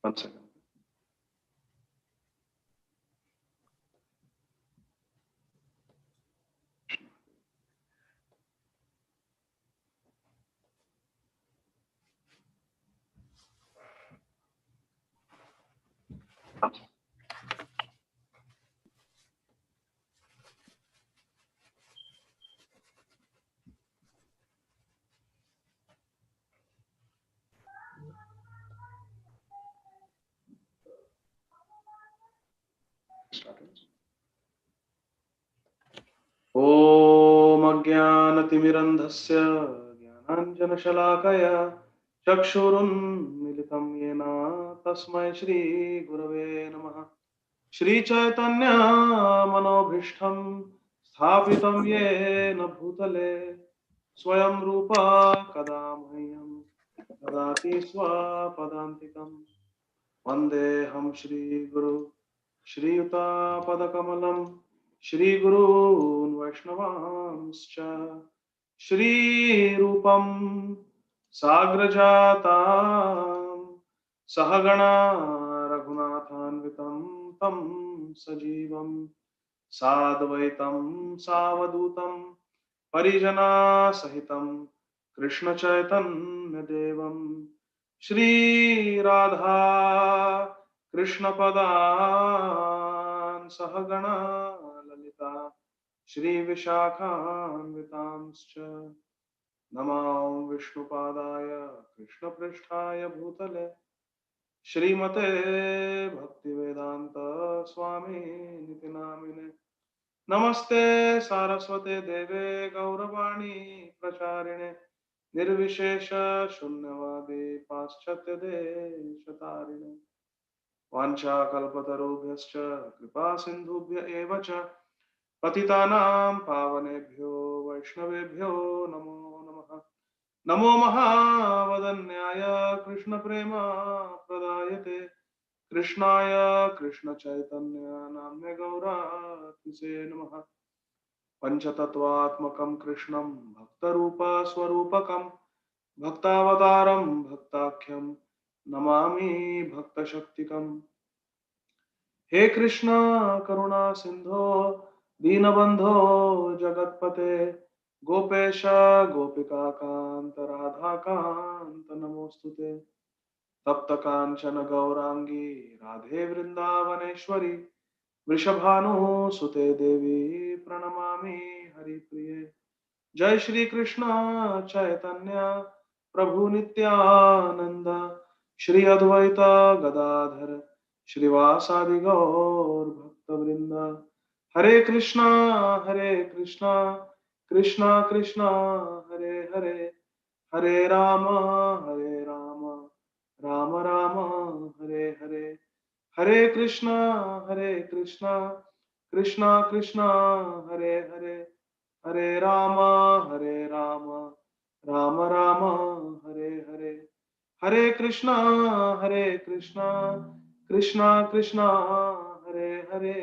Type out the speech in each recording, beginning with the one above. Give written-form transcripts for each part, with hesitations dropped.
One second. ॐ अज्ञानतिमिरन्धस्य ज्ञानाञ्जनशलाकया चक्षुरुन्मिलितं येन तस्मै श्रीगुरवे नमः। श्रीचैतन्यमनोभीष्टं स्थापितं येन भूतले स्वयं रूपा कदा मह्यं ददाति स्वपदान्तिकम्। वन्देऽहं श्रीगुरु श्रीयुतापदकमलं श्रीगुरून् वैष्णवांश्च श्रीरूपं साग्रजातां सहगणा रघुनाथान्वितं तं सजीवं साद्वैतं सावधूतं परिजनासहितं कृष्णचैतन्यदेवं श्री राधा कृष्णपदान् सहगणा ललिता श्री विशाखान्वितांश्च नमो विष्णुपादाय कृष्णपृष्ठाय भूतले श्रीमते भक्तिवेदांत स्वामी निति नामिने। नमस्ते सारस्वते देवे गौरवाणी प्रचारिणे निर्विशेष शून्यवादी पाश्चात्य देशतारिणे। वाञ्छाकल्पतरुभ्यश्च कृपा सिन्धुभ्य एव च पतितानां पावनेभ्यो वैष्णवेभ्यो नमो नमः। नमो महावदन्याय कृष्णप्रेम प्रदायते कृष्णाय कृष्णचैतन्य नाम्ने गौरातिसे नमः। पंचतत्वात्मकं कृष्णं भक्तरूपस्वरूपकं भक्तावतारं भक्ताख्यं नमामि भक्तशक्तिकम्। हे कृष्ण करुणा सिंधो दीनबंधो जगत्पते गोपेश गोपिका कांत राधा कांत नमोस्तुते। तप्त कांचन गौरांगी राधे वृंदावनेश्वरी वृषभानुसुते देवी प्रणमामि हरिप्रिये। जय श्री कृष्ण चैतन्य प्रभु नित्यानंद श्री अद्वैत गदाधर श्रीवासादि गौर भक्तवृंद। हरे कृष्णा कृष्णा कृष्णा हरे हरे हरे राम राम राम हरे हरे। हरे कृष्णा कृष्णा कृष्णा हरे हरे हरे राम राम राम हरे हरे। हरे कृष्णा कृष्णा कृष्णा हरे हरे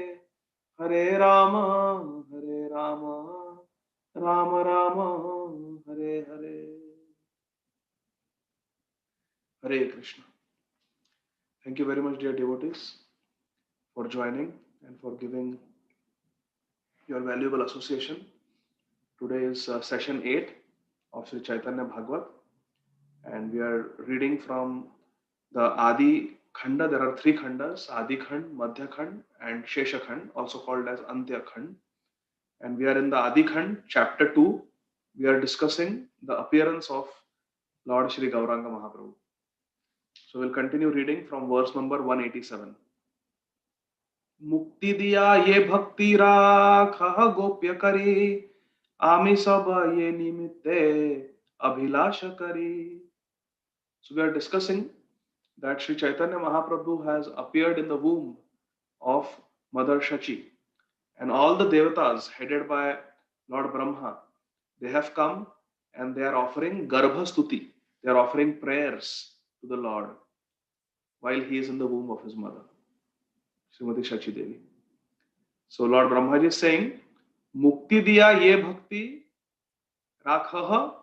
हरे राम राम राम हरे हरे। हरे Krishna. Thank you very much, dear devotees, for joining and for giving your valuable association. Today is session 8 of Sri Chaitanya Bhagavat, and we are reading from the Adi Khanda. There are 3 Khandas: Adi Khand, Madhya Khand, and Shesha Khand, also called as Antya Khand. And we are in the Adi Khand, chapter 2. We are discussing the appearance of Lord Shri Gauranga Mahaprabhu. So we'll continue reading from verse number 187. मुक्ति दिया ये भक्ति राखह गोप्य करी आमी सब ये निमित्ते अभिलाष करी. So we are discussing that Sri Chaitanya Mahaprabhu has appeared in the womb of Mother Shachi, and all the devatas headed by Lord Brahma, they have come and they are offering Garbha Stuti. They are offering prayers to the Lord while he is in the womb of his mother, Srimati Shachi Devi. So Lord Brahmaji is saying, Mukti diya ye bhakti rakhaha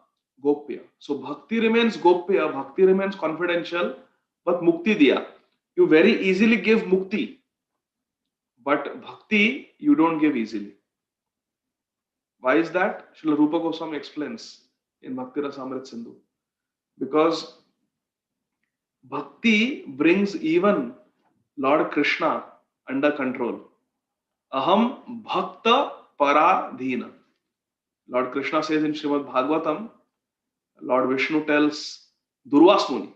gopya. So bhakti remains gopya, bhakti remains confidential, but mukti diya. You very easily give mukti, but bhakti you don't give easily. Why is that? Srila Rupa Goswami explains in Bhakti Rasamrit Sindhu. Because bhakti brings even Lord Krishna under control. Aham bhakta paradhina. Lord Krishna says in Srimad Bhagavatam, Lord Vishnu tells Durvas Muni,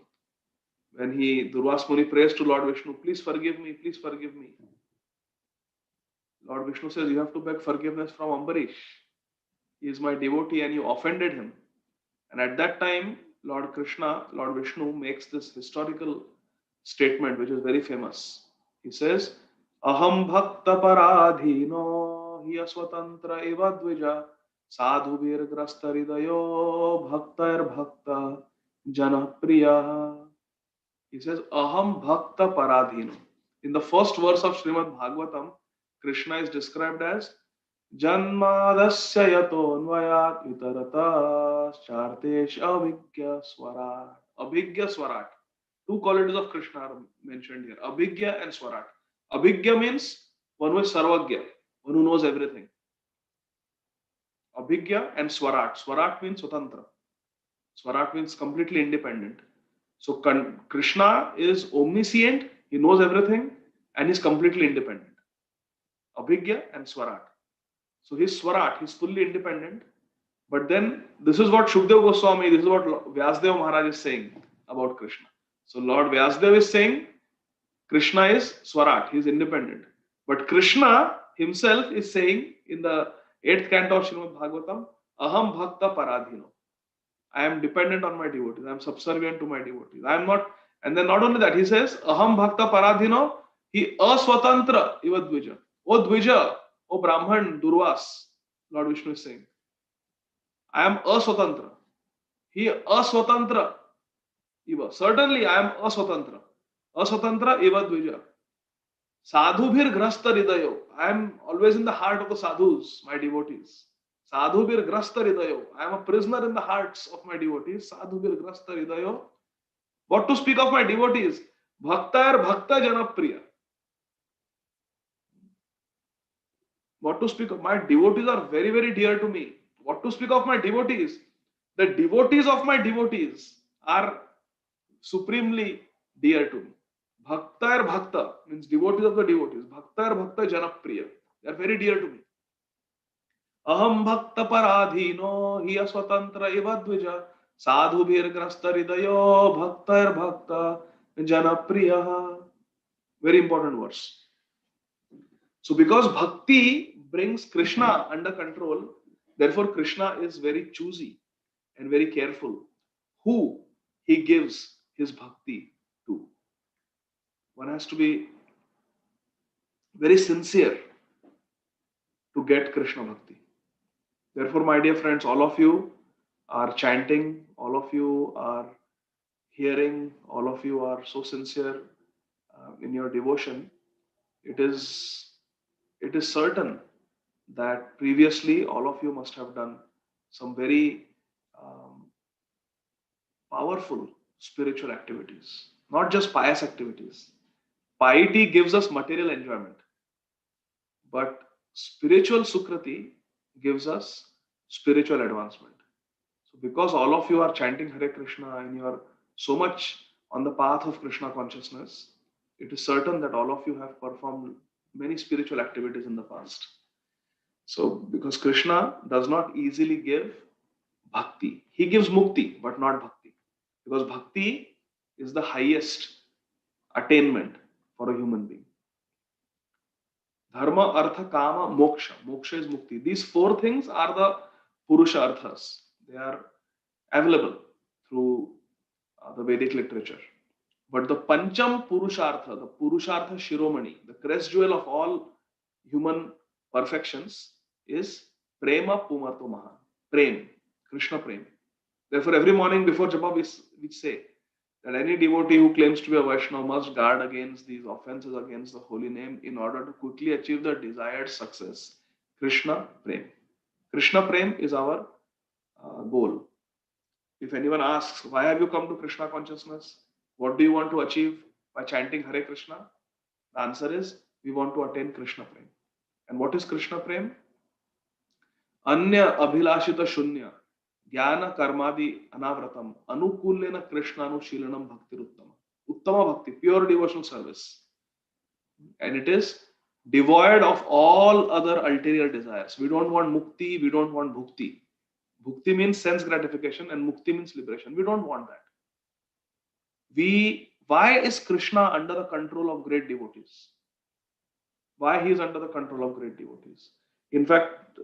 when Durvas Muni prays to Lord Vishnu, please forgive me, please forgive me. Lord Vishnu says, you have to beg forgiveness from Ambarish. He is my devotee and you offended him. And at that time, Lord Krishna, Lord Vishnu makes this historical statement which is very famous. He says, Aham bhakta paradhino hiya swatantra eva dvija sadhu vir grasta ridayo bhaktair bhakta janapriya. He says, Aham bhakta paradhino. In the first verse of Srimad Bhagavatam, Krishna is described as Janmadasya yatonvayat vitarata chartesh abhigya swarat. Abhigya swarat. Two qualities of Krishna are mentioned here. Abhigya and swarat. Abhigya means one who is sarvagya, one who knows everything. Abhigya and swarat. Swarat means swatantra. Swarat means completely independent. So Krishna is omniscient, he knows everything, and is completely independent. Abhigya and swarat. So he's swarat, he's fully independent. But then this is what Shukdev Goswami, this is what Vyasdev Maharaj is saying about Krishna. So Lord Vyasdev is saying Krishna is swarat, he is independent. But Krishna himself is saying in the 8th canto of Srimad Bhagavatam, Aham Bhakta Paradhino. I am dependent on my devotees. I am subservient to my devotees. I am not, and then not only that, he says, Aham Bhakta Paradhino, he aswatantra iva dvija. O dvija, O Brahman, Durvas, Lord Vishnu is saying, I am aswatantra. He aswatantra iva. Certainly I am aswatantra. Aswatantra iva dvija. Sadhubhir grasta ridayo. I am always in the heart of the sadhus, my devotees. Sadhubhir grasta ridayo. I am a prisoner in the hearts of my devotees. Sadhubhir grasta ridayo. What to speak of my devotees? Bhaktair bhakta janapriya. What to speak of? My devotees are very, very dear to me. What to speak of my devotees? The devotees of my devotees are supremely dear to me. Bhaktair bhakta means devotees of the devotees. Bhaktair bhakta janapriya. They are very dear to me. Aham bhakta paradhino hiya swatantra eva dvija sadhubhir grasta ridayo bhaktair bhakta janapriya. Very important verse. So because bhakti brings Krishna under control, therefore Krishna is very choosy and very careful who he gives his bhakti to. One has to be very sincere to get Krishna bhakti. Therefore, my dear friends, all of you are chanting, all of you are hearing, all of you are so sincere in your devotion. It is certain that previously all of you must have done some very powerful spiritual activities, not just pious activities. Piety gives us material enjoyment, but spiritual sukriti gives us spiritual advancement. So because all of you are chanting Hare Krishna and you are so much on the path of Krishna consciousness, it is certain that all of you have performed many spiritual activities in the past. So because Krishna does not easily give bhakti, he gives mukti but not bhakti, because bhakti is the highest attainment for a human being. Dharma, artha, kama, moksha. Moksha is mukti. These four things are the purusha arthas. They are available through the Vedic literature. But the pancham purushartha, the purushartha shiromani, the crest jewel of all human perfections is prema pumarto mahan. Prem, Krishna prem. Therefore, every morning before japa we say that any devotee who claims to be a Vaishnava must guard against these offenses against the holy name in order to quickly achieve the desired success. Krishna prem. Krishna prem is our goal. If anyone asks, why have you come to Krishna consciousness? What do you want to achieve? by chanting Hare Krishna? The answer is we want to attain Krishna Prem. And what is Krishna Prem? Anya abhilashita shunya jnana karmadi anavratam anukulyena krishnanushilanam bhaktiruttama. Uttama bhakti, pure devotional service. And it is devoid of all other ulterior desires. We don't want mukti, we don't want bhukti. Bhukti means sense gratification and mukti means liberation. We don't want that. Why is Krishna under the control of great devotees? Why he is under the control of great devotees? In fact,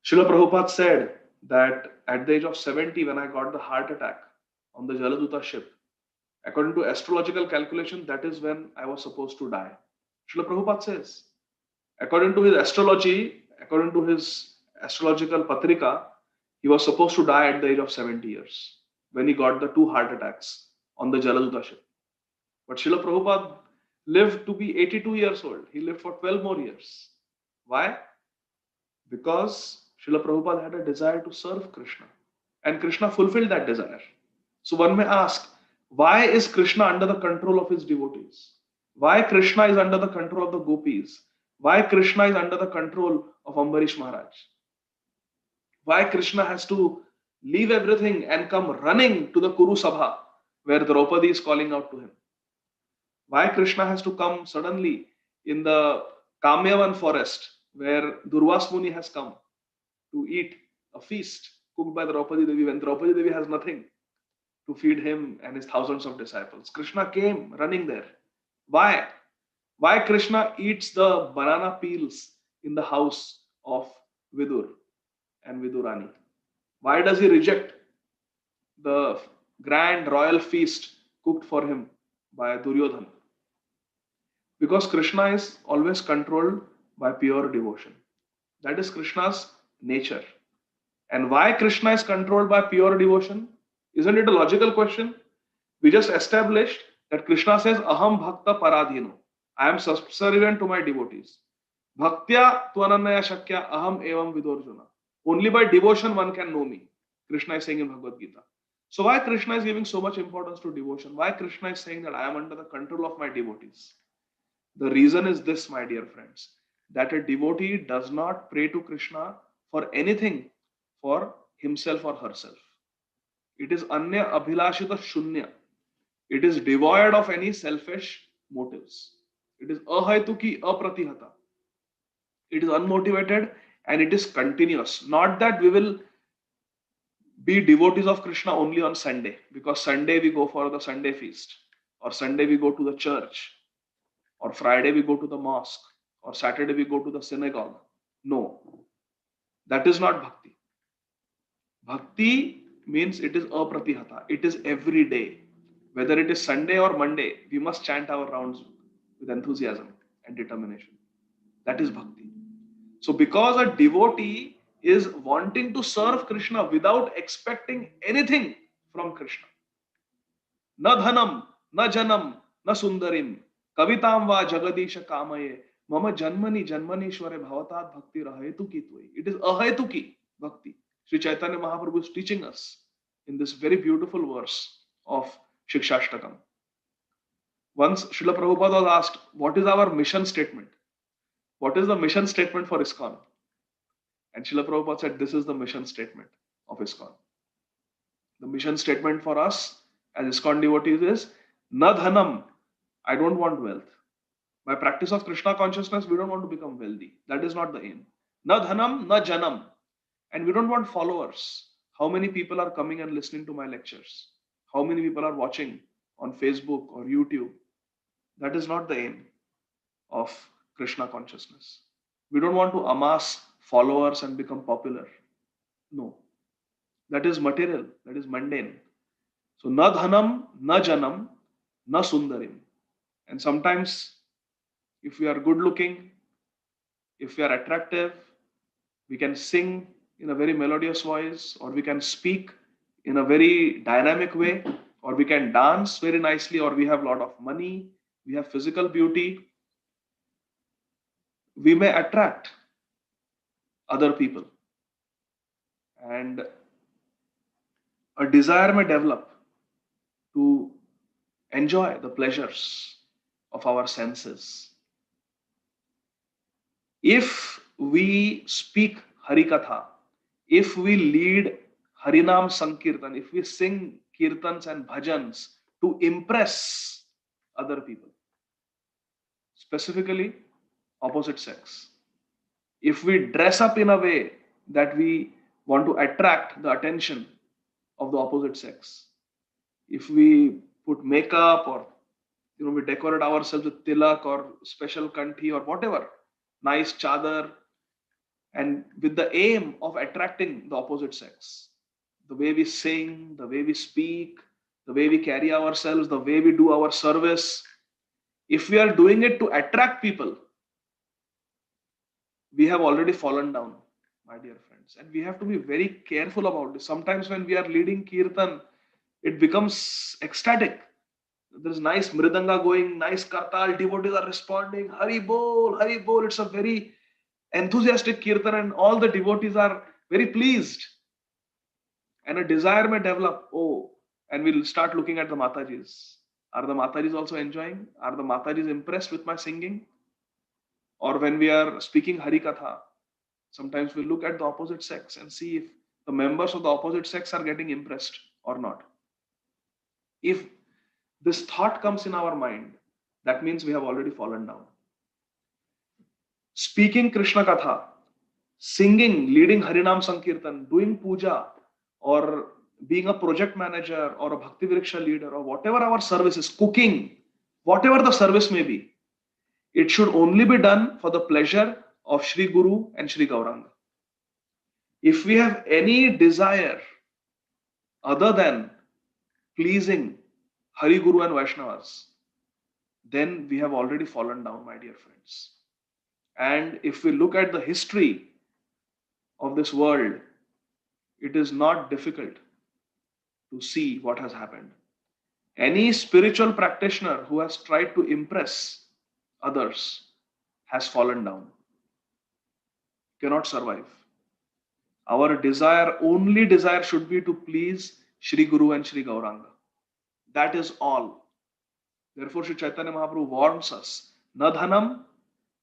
Srila Prabhupada said that at the age of 70, when I got the heart attack on the Jaladuta ship, according to astrological calculation, that is when I was supposed to die. Srila Prabhupada says, according to his astrology, according to his astrological patrika, he was supposed to die at the age of 70 years when he got the 2 heart attacks on the Jaladuta ship. But Srila Prabhupada lived to be 82 years old. He lived for 12 more years. Why? Because Srila Prabhupada had a desire to serve Krishna. And Krishna fulfilled that desire. So one may ask, why is Krishna under the control of his devotees? Why Krishna is under the control of the gopis? Why Krishna is under the control of Ambarish Maharaj? Why Krishna has to leave everything and come running to the Kuru Sabha where Draupadi is calling out to him? Why Krishna has to come suddenly in the Kamyavan forest where Durvas Muni has come to eat a feast cooked by Draupadi Devi when Draupadi Devi has nothing to feed him and his thousands of disciples? Krishna came running there. Why? Why Krishna eats the banana peels in the house of Vidur and Vidurani? Why does he reject the grand royal feast cooked for him by Duryodhana? Because Krishna is always controlled by pure devotion. That is Krishna's nature. And why Krishna is controlled by pure devotion? Isn't it a logical question? We just established that Krishna says, Aham Bhakta Paradhino. I am subservient to my devotees. Bhaktya Tvananaya Shakya Aham Evam Vidorjuna. Only by devotion one can know me. Krishna is saying in Bhagavad Gita. So why Krishna is giving so much importance to devotion? Why Krishna is saying that I am under the control of my devotees? The reason is this, my dear friends, that a devotee does not pray to Krishna for anything for himself or herself. It is anya abhilashita shunya. It is devoid of any selfish motives. It is ahaituki apratihata. It is unmotivated and it is continuous. Not that we will be devotees of Krishna only on Sunday, because Sunday we go for the Sunday feast, or Sunday we go to the church, or Friday we go to the mosque, or Saturday we go to the synagogue. No, that is not bhakti. Bhakti means it is apratihata. It is every day. Whether it is Sunday or Monday, we must chant our rounds with enthusiasm and determination. That is bhakti. So because a devotee is wanting to serve Krishna without expecting anything from Krishna. Na dhanam, na janam, na sundarim, kavitam va jagadisha kamaye, mama janmani janmanishware bhavatat bhakti rahetuki tvai. It is ahetuki bhakti. Sri Chaitanya Mahaprabhu is teaching us in this very beautiful verse of Shikshashtakam. Once Srila Prabhupada was asked, what is our mission statement? What is the mission statement for ISKCON? And Srila Prabhupada said, this is the mission statement of ISKCON. The mission statement for us as ISKCON devotees is, na dhanam, I don't want wealth. By practice of Krishna consciousness, we don't want to become wealthy. That is not the aim. Na dhanam, na janam. And we don't want followers. How many people are coming and listening to my lectures? How many people are watching on Facebook or YouTube? That is not the aim of Krishna consciousness. We don't want to amass followers and become popular. No. That is material. That is mundane. So, na dhanam, na janam, na sundarim. And sometimes, if we are good looking, if we are attractive, we can sing in a very melodious voice, or we can speak in a very dynamic way, or we can dance very nicely, or we have a lot of money, we have physical beauty. We may attract other people, and a desire may develop to enjoy the pleasures of our senses. If we speak Harikatha, if we lead Harinam Sankirtan, if we sing kirtans and bhajans to impress other people, specifically opposite sex, if we dress up in a way that we want to attract the attention of the opposite sex, if we put makeup or we decorate ourselves with tilak or special kanthi or whatever, nice chadar, and with the aim of attracting the opposite sex, the way we sing, the way we speak, the way we carry ourselves, the way we do our service, if we are doing it to attract people, we have already fallen down, my dear friends. And we have to be very careful about this. Sometimes when we are leading kirtan, it becomes ecstatic. There's nice mridanga going, nice kartal, devotees are responding, Hari Bol, Hari Bol. It's a very enthusiastic kirtan, and all the devotees are very pleased. And a desire may develop, oh, and we'll start looking at the Matajis. Are the Matajis also enjoying? Are the Matajis impressed with my singing? Or when we are speaking Harikatha, sometimes we look at the opposite sex and see if the members of the opposite sex are getting impressed or not. If this thought comes in our mind, that means we have already fallen down. Speaking Krishna Katha, singing, leading Harinam Sankirtan, doing puja, or being a project manager or a Bhakti Vriksha leader, or whatever our service is, cooking, whatever the service may be, it should only be done for the pleasure of Sri Guru and Sri Gauranga. If we have any desire other than pleasing Hari Guru and Vaishnavas, then we have already fallen down, my dear friends. And if we look at the history of this world, it is not difficult to see what has happened. Any spiritual practitioner who has tried to impress others has fallen down, cannot survive. Our desire, only desire should be to please Sri Guru and Sri Gauranga. That is all. Therefore, Sri Chaitanya Mahaprabhu warns us, na dhanam,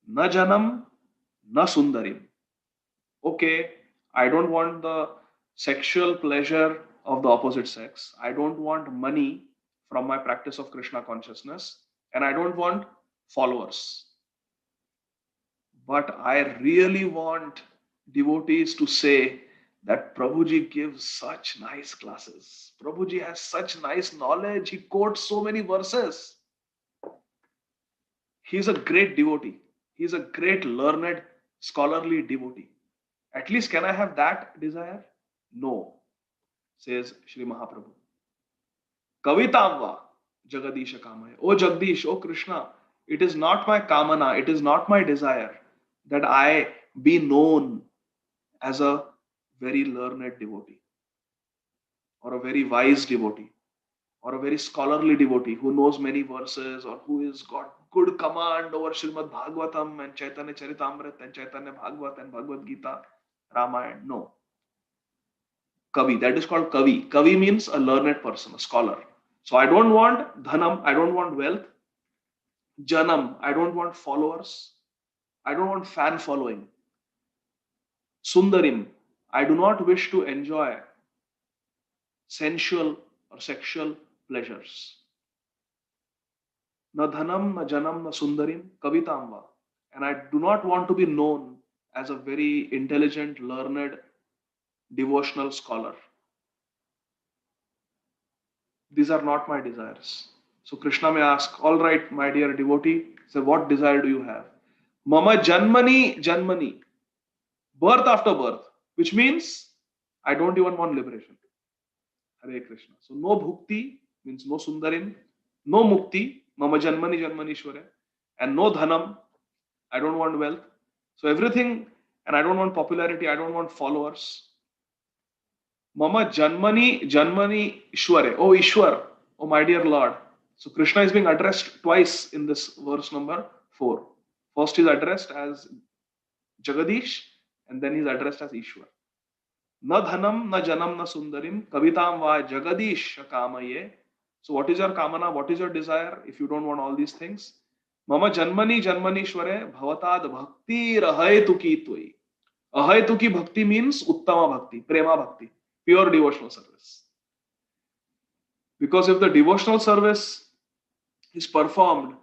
na janam, na sundarim. Okay, I don't want the sexual pleasure of the opposite sex. I don't want money from my practice of Krishna consciousness. And I don't want followers. But I really want devotees to say that Prabhuji gives such nice classes. Prabhuji has such nice knowledge. He quotes so many verses. He's a great devotee. He's a great learned, scholarly devotee. At least can I have that desire? No, says Sri Mahaprabhu. Kavitamva Jagadisha Kamaya. Oh Jagdish, oh Krishna, it is not my kamana, it is not my desire that I be known as a very learned devotee, or a very wise devotee, or a very scholarly devotee who knows many verses, or who has got good command over Srimad Bhagavatam and Chaitanya Charitamrita and Chaitanya Bhagavat and Bhagavad Gita, Ramayana. No. Kavi, that is called Kavi. Kavi means a learned person, a scholar. So I don't want dhanam, I don't want wealth. Janam, I don't want followers. I don't want fan following. Sundarim, I do not wish to enjoy sensual or sexual pleasures. Na dhanam, na janam, na sundarim, kavitamva. And I do not want to be known as a very intelligent, learned, devotional scholar. These are not my desires. So Krishna may ask, all right, my dear devotee, so what desire do you have? Mama janmani, janmani, birth after birth, which means I don't even want liberation. Hare Krishna. So no bhukti means no sundarim, no mukti, mama janmani janmanishwara, and no dhanam, I don't want wealth. So everything, and I don't want popularity, I don't want followers. Mama janmani janmani ishware. Oh Ishwar, oh my dear Lord. So Krishna is being addressed twice in this verse number 4. First he is addressed as Jagadish, and then he is addressed as Ishwar. Na dhanam, na janam, na sundarim, kavitam va Jagadish kamaye, So what is your kamana? What is your desire? If you don't want all these things, mama janmani janmanishware bhavatad bhakti rahaytuki tvai. Ahaytuki bhakti means uttama bhakti, prema bhakti, pure devotional service. Because if the devotional service is performed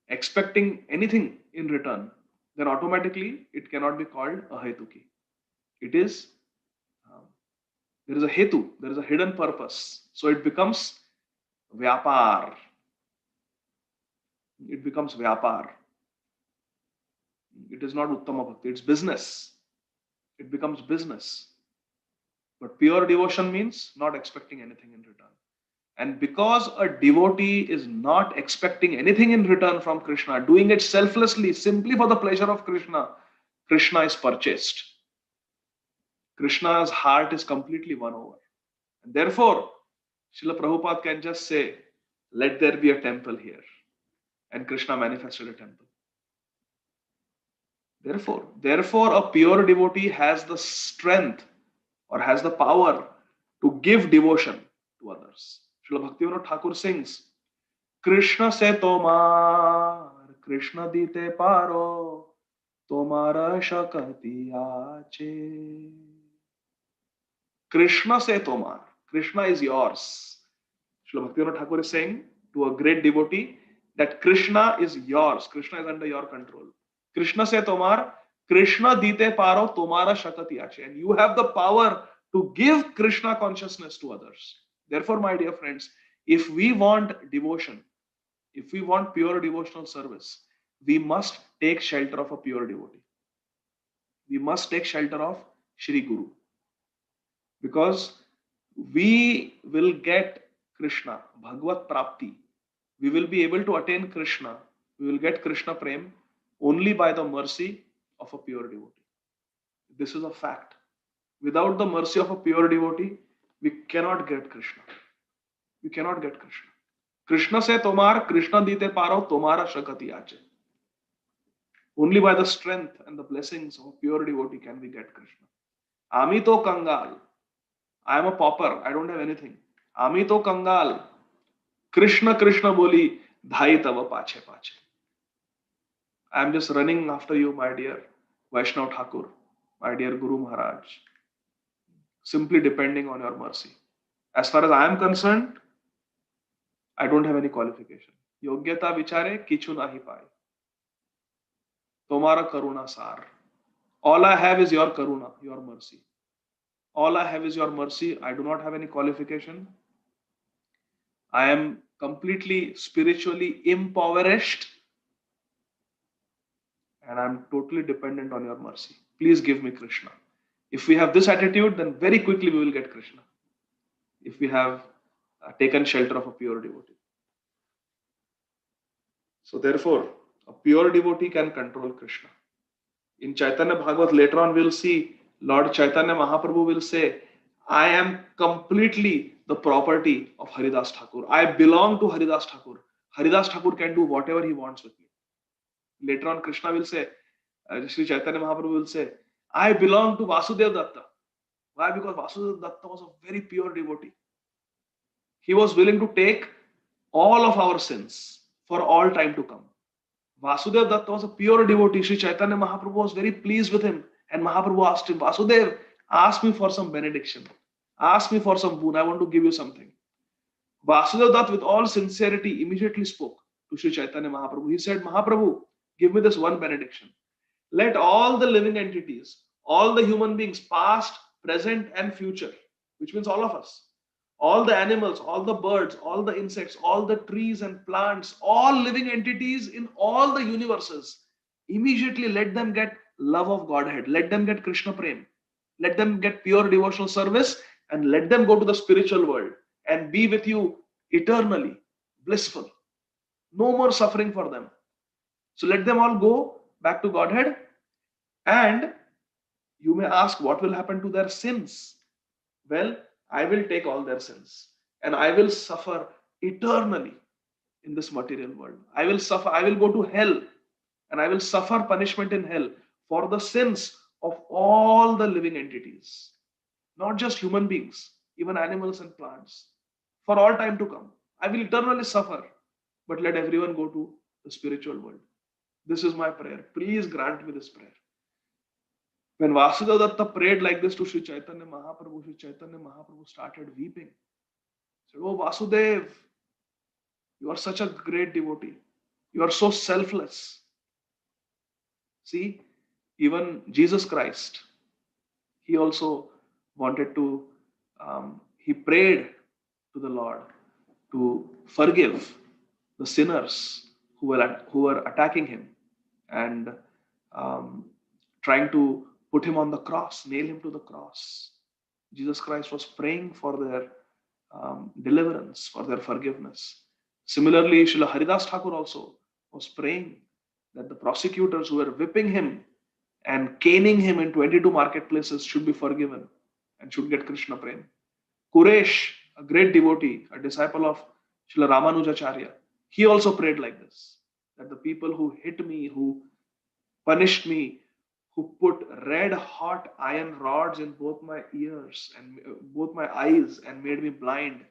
expecting anything in return, then automatically it cannot be called ahaytuki. It is, there is a hetu, there is a hidden purpose. So it becomes vyapar. It becomes vyapar. It is not uttama bhakti, it's business. It becomes business. But pure devotion means not expecting anything in return. And because a devotee is not expecting anything in return from Krishna, doing it selflessly, simply for the pleasure of Krishna, Krishna is purchased. Krishna's heart is completely won over. And therefore, Srila Prabhupada can just say, let there be a temple here. And Krishna manifested a temple. Therefore, a pure devotee has the strength or has the power to give devotion to others. Srila Bhaktivinoda Thakur sings, Krishna se tomar, Krishna dite paro, tomara shakati ache. Krishna se tomar, Krishna is yours. Srila Bhaktivinoda Thakur is saying to a great devotee that Krishna is yours. Krishna is under your control. Krishna se tomar, Krishna dite paro, tomara shakati ache. And you have the power to give Krishna consciousness to others. Therefore, my dear friends, if we want devotion, if we want pure devotional service, we must take shelter of a pure devotee. We must take shelter of Shri Guru. Because we will get Krishna, Bhagavad Prapti. We will be able to attain Krishna. We will get Krishna Prem only by the mercy of a pure devotee. This is a fact. Without the mercy of a pure devotee, we cannot get Krishna. We cannot get Krishna. Krishna se tomar, Krishna dite paro, tomara shakati ache. Only by the strength and the blessings of a pure devotee can we get Krishna. Ami to kangal. I am a pauper. I don't have anything. Ami to kangal. Krishna Krishna boli, dhai tava pache pache. I am just running after you, my dear Vaishnav Thakur, my dear Guru Maharaj, simply depending on your mercy. As far as I am concerned, I don't have any qualification. Yogyata vichare kichu nahi pai. Tomara karuna sar. All I have is your karuna, your mercy. All I have is your mercy. I do not have any qualification. I am completely spiritually impoverished. And I'm totally dependent on your mercy. Please give me Krishna. If we have this attitude, then very quickly we will get Krishna. If we have taken shelter of a pure devotee. So therefore, a pure devotee can control Krishna. In Chaitanya Bhagavat, later on we'll see Lord Chaitanya Mahaprabhu will say, I am completely the property of Haridas Thakur. I belong to Haridas Thakur. Haridas Thakur can do whatever he wants with me. Later on, Krishna will say, Sri Chaitanya Mahaprabhu will say, I belong to Vasudeva Datta. Why? Because Vasudeva Datta was a very pure devotee. He was willing to take all of our sins for all time to come. Vasudeva Datta was a pure devotee. Sri Chaitanya Mahaprabhu was very pleased with him. And Mahaprabhu asked him, Vasudeva, ask me for some benediction. Ask me for some boon. I want to give you something. Vasudeva Datta, with all sincerity, immediately spoke to Sri Chaitanya Mahaprabhu. He said, Mahaprabhu, give me this one benediction. Let all the living entities, all the human beings, past, present, and future, which means all of us, all the animals, all the birds, all the insects, all the trees and plants, all living entities in all the universes, immediately let them get love of Godhead. Let them get Krishna Prem. Let them get pure devotional service and let them go to the spiritual world and be with you eternally, blissful. No more suffering for them. So let them all go back to Godhead, and you may ask what will happen to their sins. Well, I will take all their sins and I will suffer eternally in this material world. I will suffer, I will go to hell and I will suffer punishment in hell for the sins of all the living entities, not just human beings, even animals and plants, for all time to come. I will eternally suffer, but let everyone go to the spiritual world. This is my prayer. Please grant me this prayer. When Vasudeva Datta prayed like this to Sri Chaitanya Mahaprabhu started weeping. He said, "Oh Vasudev, you are such a great devotee. You are so selfless. See, even Jesus Christ, he also wanted to, he prayed to the Lord to forgive the sinners who were attacking him and um, trying to put him on the cross, nail him to the cross. Jesus Christ was praying for their deliverance, for their forgiveness. Similarly, Srila Haridas Thakur also was praying that the prosecutors who were whipping him and caning him in 22 marketplaces should be forgiven and should get Krishna Prem. Kuresh, a great devotee, a disciple of Srila Ramanujacharya, he also prayed like this, that the people who hit me, who punished me, who put red hot iron rods in both my ears and both my eyes and made me blind,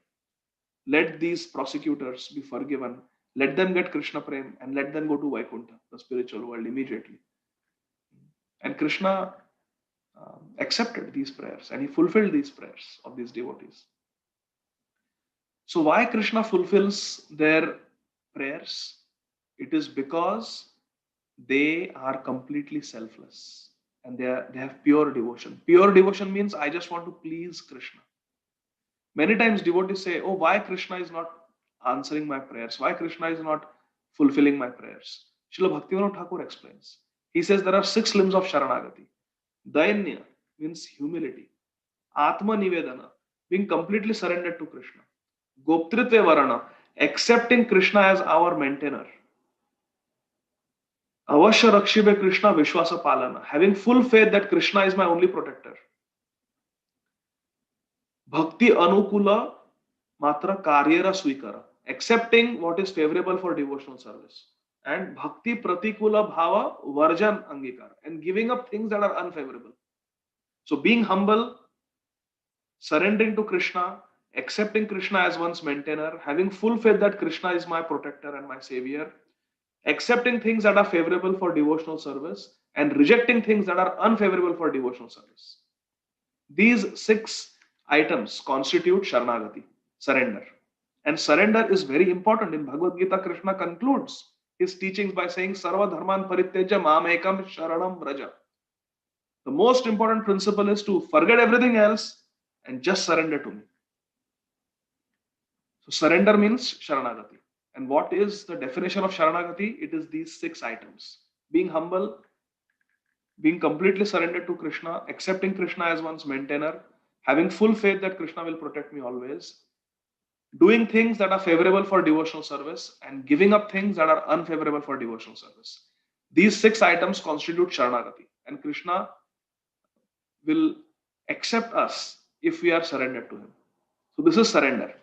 let these prosecutors be forgiven. Let them get Krishna Prem and let them go to Vaikuntha, the spiritual world, immediately. And Krishna accepted these prayers and he fulfilled these prayers of these devotees. So, why Krishna fulfills their prayers? It is because they are completely selfless and they have pure devotion. Pure devotion means I just want to please Krishna. Many times devotees say, "Oh, why Krishna is not answering my prayers? Why Krishna is not fulfilling my prayers?" Srila Bhaktivinoda Thakur explains. He says there are 6 limbs of Sharanagati. Dainya means humility. Atma Nivedana, being completely surrendered to Krishna. Goptritve Varana, accepting Krishna as our maintainer. Avashya Rakshibe Krishna Vishwasa Palana, having full faith that Krishna is my only protector. Bhakti Anukula Matra Karyera Swikara, accepting what is favorable for devotional service. And Bhakti Pratikula Bhava Varjan Angikar, and giving up things that are unfavorable. So being humble, surrendering to Krishna, accepting Krishna as one's maintainer, having full faith that Krishna is my protector and my savior, accepting things that are favorable for devotional service, and rejecting things that are unfavorable for devotional service. These 6 items constitute Sharanagati, surrender. And surrender is very important. In Bhagavad Gita, Krishna concludes his teachings by saying, Sarva Dharman Paritteja Mamekam Sharanam Vraja. The most important principle is to forget everything else and just surrender to me. So surrender means Sharanagati. And what is the definition of Sharanagati? It is these 6 items. Being humble, being completely surrendered to Krishna, accepting Krishna as one's maintainer, having full faith that Krishna will protect me always, doing things that are favorable for devotional service, and giving up things that are unfavorable for devotional service. These 6 items constitute Sharanagati. And Krishna will accept us if we are surrendered to him. So this is surrender.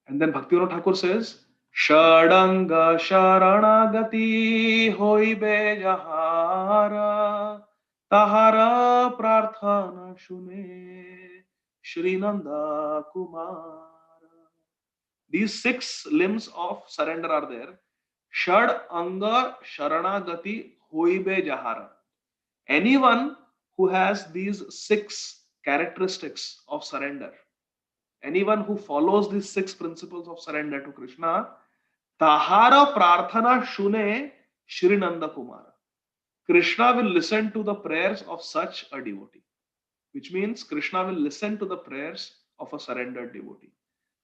And then Bhaktivinoda Thakur says, Shadanga Sharanagati hoibe jahara tahara prarthana shune Shri Nanda Kumara. These 6 limbs of surrender are there. Shadanga Sharanagati hoibe jahara. Anyone who has these 6 characteristics of surrender, anyone who follows these 6 principles of surrender to Krishna, Tahara Prarthana Shune Shri Nanda Kumara. Krishna will listen to the prayers of such a devotee, which means Krishna will listen to the prayers of a surrendered devotee.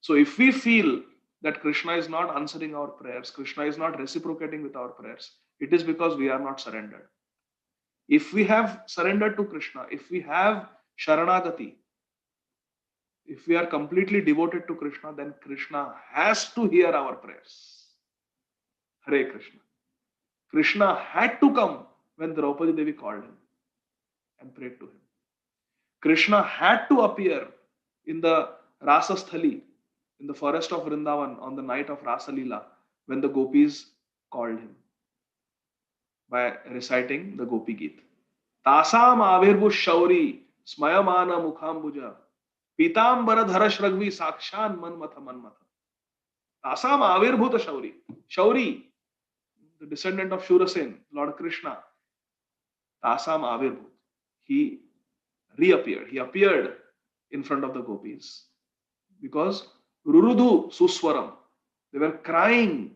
So if we feel that Krishna is not answering our prayers, Krishna is not reciprocating with our prayers, it is because we are not surrendered. If we have surrendered to Krishna, if we have Sharanagati, if we are completely devoted to Krishna, then Krishna has to hear our prayers. Hare Krishna. Krishna had to come when Draupadi Devi called him and prayed to him. Krishna had to appear in the Rasasthali, in the forest of Vrindavan on the night of Rasa Leela when the gopis called him by reciting the Gopi Geet. Tasam avirbu shauri smayamana mukhambuja पीतांबर धर श्रग्वी साक्षान Manmath Manmath तासाम आविर्भूत Shauri. Shauri, the descendant of Shurasen, Lord Krishna, Tasam Avirbhut. He reappeared. He appeared in front of the gopis because Rurudu Suswaram. They were crying,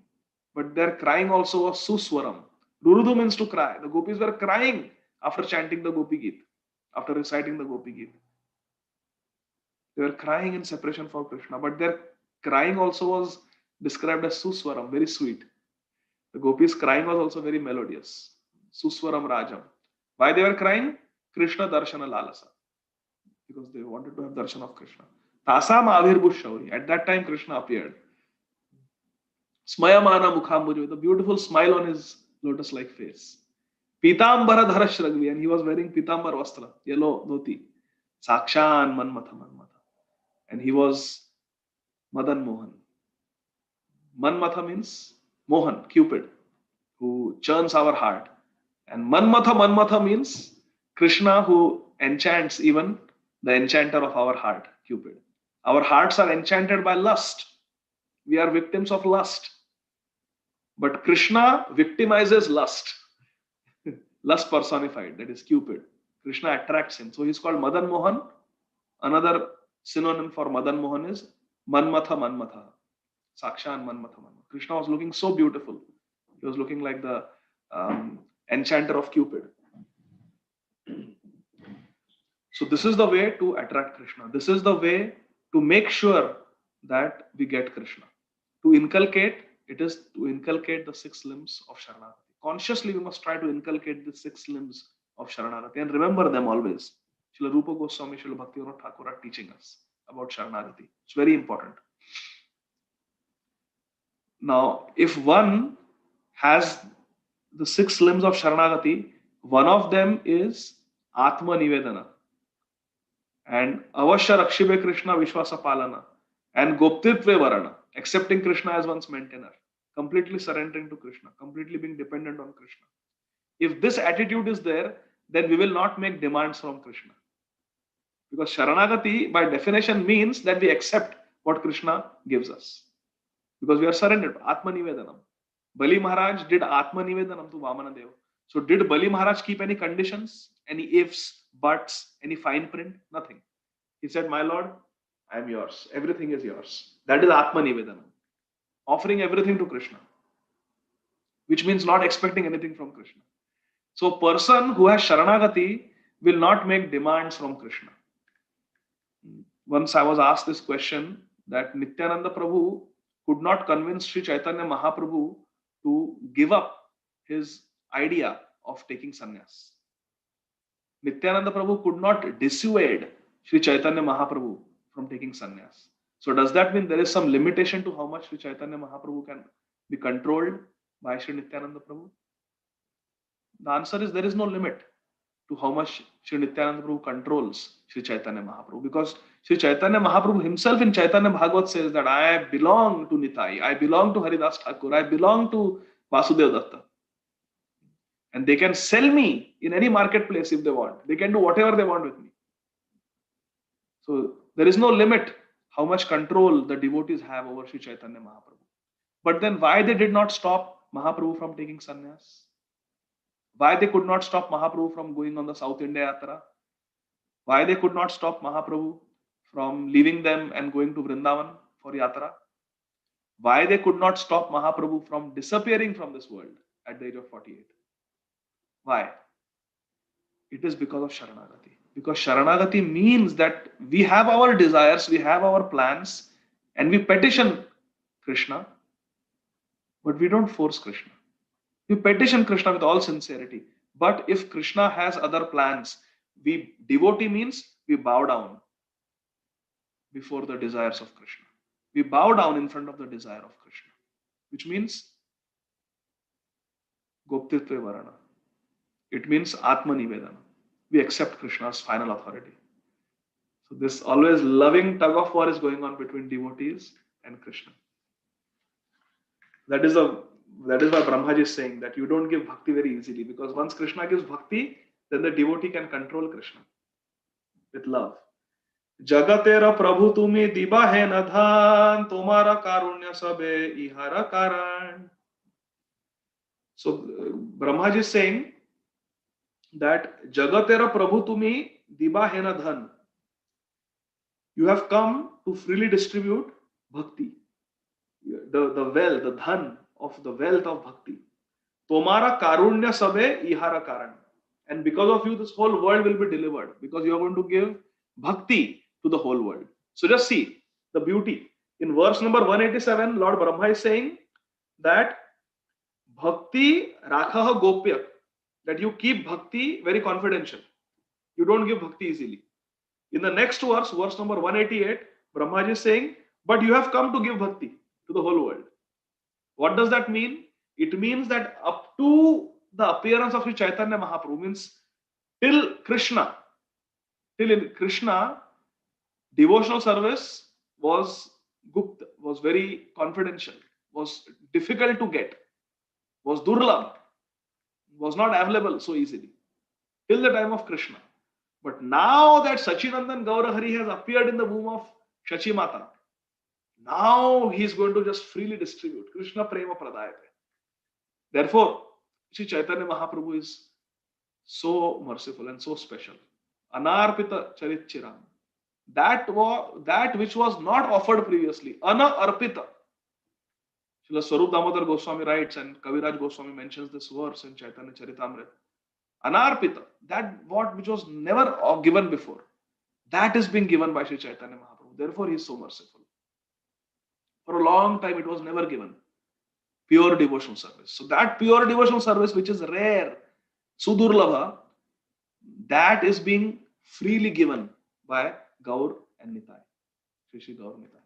but their crying also was Suswaram. Rurudu means to cry. The gopis were crying after chanting the Gopi Geet, after reciting the Gopi Geet. They were crying in separation for Krishna, but their crying also was described as Suswaram, very sweet. The gopis' crying was also very melodious. Suswaram Rajam. Why they were crying? Krishna Darshana Lalasa. Because they wanted to have darshan of Krishna. Tasam Avirbhush Shauri. At that time, Krishna appeared. Smayamana Mukhambuju, with a beautiful smile on his lotus-like face. Pitambara Dhara Shragvi, and he was wearing Pitambar Vastra, yellow dhoti. Sakshan Manmatha Manmatha. And he was Madan Mohan. Manmatha means Mohan, Cupid, who churns our heart. And Manmatha means Krishna, who enchants even the enchanter of our heart, Cupid. Our hearts are enchanted by lust. We are victims of lust. But Krishna victimizes lust. Lust personified, that is Cupid. Krishna attracts him. So he's called Madan Mohan. Another synonym for Madan Mohan is Manmatha Manmatha. Sakshan Manmatha Manmatha. Krishna was looking so beautiful. He was looking like the enchanter of Cupid. So this is the way to attract Krishna. This is the way to make sure that we get Krishna. To inculcate, it is to inculcate the 6 limbs of Sharanagati. Consciously, we must try to inculcate the 6 limbs of Sharanagati and remember them always. Srila Rupa Goswami, Srila Bhaktivinoda Thakur are teaching us about Sharanagati. It's very important. Now, if one has the 6 limbs of Sharanagati, one of them is Atma Nivedana and Avashya Rakshibe Krishna Vishwasa Palana and Goptitve Varana, accepting Krishna as one's maintainer, completely surrendering to Krishna, completely being dependent on Krishna. If this attitude is there, then we will not make demands from Krishna. Because Sharanagati, by definition, means that we accept what Krishna gives us. Because we are surrendered. Atma Nivedanam. Bali Maharaj did Atma Nivedanam to Vamana Deva. So did Bali Maharaj keep any conditions, any ifs, buts, any fine print? Nothing. He said, my Lord, I am yours. Everything is yours. That is Atma Nivedanam. Offering everything to Krishna. Which means not expecting anything from Krishna. So a person who has Sharanagati will not make demands from Krishna. Once I was asked this question that Nityananda Prabhu could not convince Sri Chaitanya Mahaprabhu to give up his idea of taking sannyas. Nityananda Prabhu could not dissuade Sri Chaitanya Mahaprabhu from taking sannyas. So does that mean there is some limitation to how much Sri Chaitanya Mahaprabhu can be controlled by Sri Nityananda Prabhu? The answer is there is no limit to how much Sri Nityananda Prabhu controls Sri Chaitanya Mahaprabhu, because Sri Chaitanya Mahaprabhu himself in Chaitanya Bhagavat says that I belong to Nitai, I belong to Haridas Thakur, I belong to Vasudev Datta. And they can sell me in any marketplace if they want. They can do whatever they want with me. So there is no limit how much control the devotees have over Sri Chaitanya Mahaprabhu. But then why they did not stop Mahaprabhu from taking sannyas? Why they could not stop Mahaprabhu from going on the South India Yatra? Why they could not stop Mahaprabhu from leaving them and going to Vrindavan for Yatra? Why they could not stop Mahaprabhu from disappearing from this world at the age of 48? Why? It is because of Sharanagati. Because Sharanagati means that we have our desires, we have our plans, and we petition Krishna, but we don't force Krishna. We petition Krishna with all sincerity. But if Krishna has other plans, devotee means we bow down before the desires of Krishna. We bow down in front of the desire of Krishna, which means Goptitve Varana. It means Atma Nivedana. We accept Krishna's final authority. So this always loving tug of war is going on between devotees and Krishna. That is why Brahmaji is saying that you don't give bhakti very easily, because once Krishna gives bhakti, then the devotee can control Krishna with love. जगतेर प्रभु तुम्ही दिबा है न धान, तुम्हारा कारुण्य सबे इहारा कारण. So Brahmaji is saying that Jagatera Prabhu Tumi Diba Hena Dhan. You have come to freely distribute bhakti, the wealth, the dhan of the wealth of bhakti. Tomara karunya sabe ihara karan. And because of you, this whole world will be delivered because you are going to give bhakti to the whole world. So just see the beauty. In verse number 187, Lord Brahma is saying that bhakti rakha gopya, that you keep bhakti very confidential. You don't give bhakti easily. In the next verse, verse number 188, Brahmaji is saying, but you have come to give bhakti to the whole world. What does that mean? It means that up to the appearance of Sri Chaitanya Mahaprabhu, means till Krishna, till in Krishna, devotional service was gupta, was very confidential, was difficult to get, was durlabh, was not available so easily till the time of Krishna. But now that Sachinandan Gaurahari has appeared in the womb of Shachi Mata, now he is going to just freely distribute. Krishna Prema Pradayate. Therefore, Sri Chaitanya Mahaprabhu is so merciful and so special. Anarpita Charit Chiram. That which was not offered previously. Ana Arpita. Srila Swarup Damodar Goswami writes, and Kaviraj Goswami mentions this verse in Chaitanya Charitamrita. Anarpita, that what which was never given before, that is being given by Sri Chaitanya Mahaprabhu. Therefore, he is so merciful. For a long time, it was never given. Pure devotional service. So that pure devotional service, which is rare, Sudurlabha, that is being freely given by Gaur and Nitai. Shri Gaur Nitai.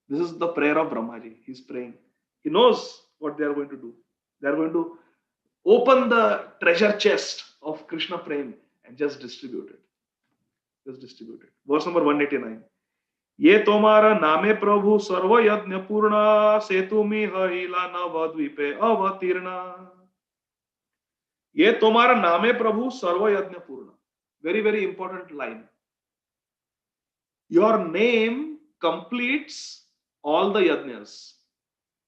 This is the prayer of Brahmaji. He's praying. He knows what they are going to do. They are going to open the treasure chest of Krishna Prem and just distribute it. Just distribute it. Verse number 189. ये तुम्हारा नामे प्रभु सर्व यज्ञ पूर्ण सेतु मिहिला नवद्वीपे अवतीर्ण. ये तुम्हारा नामे प्रभु सर्व यज्ञ पूर्ण. Very, very important line. Your name completes all the yajnas.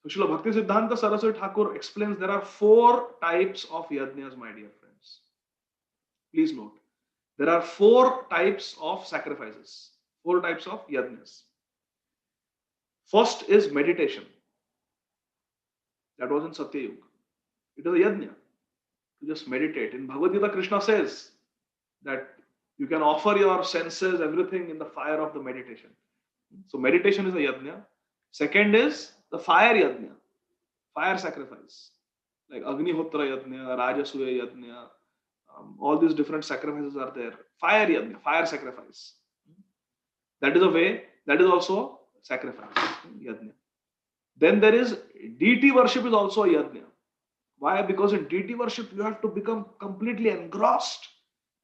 So Srila Bhakti Siddhanta Saraswati Thakur explains there are 4 types of yajnas, my dear friends. Please note. There are 4 types of sacrifices. 4 types of yajnas. First is meditation. That was in Satya Yuga. It is a yajna to just meditate. In Bhagavad Gita, Krishna says that you can offer your senses, everything in the fire of the meditation. So meditation is a yajna. Second is the fire yajna, fire sacrifice, like Agnihotra yajna, Rajasuya yajna. All these different sacrifices are there. Fire yajna, fire sacrifice. That is a way. That is also sacrifice yajna. Then there is deity worship is also a yajna. Why? Because in deity worship you have to become completely engrossed.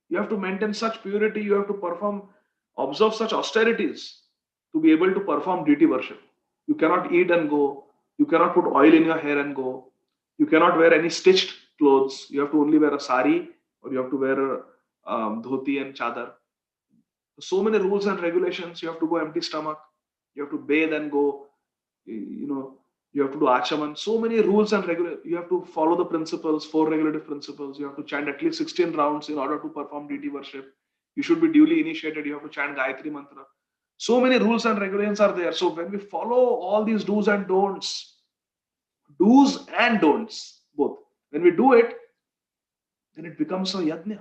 You have to maintain such purity. You have to observe such austerities to be able to perform deity worship. You cannot eat and go. You cannot put oil in your hair and go. You cannot wear any stitched clothes. You have to only wear a sari, or you have to wear a dhoti and chadar. So many rules and regulations. You have to go empty stomach. You have to bathe and go. You have to do achaman. So many rules and regulations. You have to follow the principles, 4 regulative principles. You have to chant at least 16 rounds in order to perform deity worship. You should be duly initiated. You have to chant Gayatri Mantra. So many rules and regulations are there. So when we follow all these do's and don'ts, both, when we do it, then it becomes a yajna.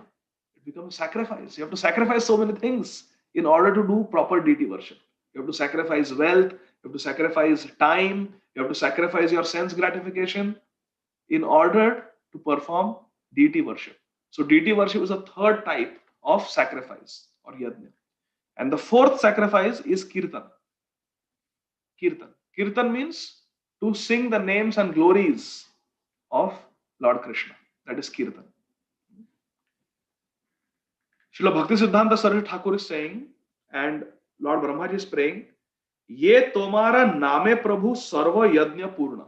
It becomes a sacrifice. You have to sacrifice so many things in order to do proper deity worship. You have to sacrifice wealth. You have to sacrifice time. You have to sacrifice your sense gratification in order to perform deity worship. So deity worship is a 3rd type of sacrifice or yajna. And the 4th sacrifice is kirtan. Kirtan means to sing the names and glories of Lord Krishna. That is kirtan. Srila Bhakti Siddhanta Saraswati Thakur is saying, and Lord Brahmaji is praying, Ye tomara name Prabhu sarva yajna purna.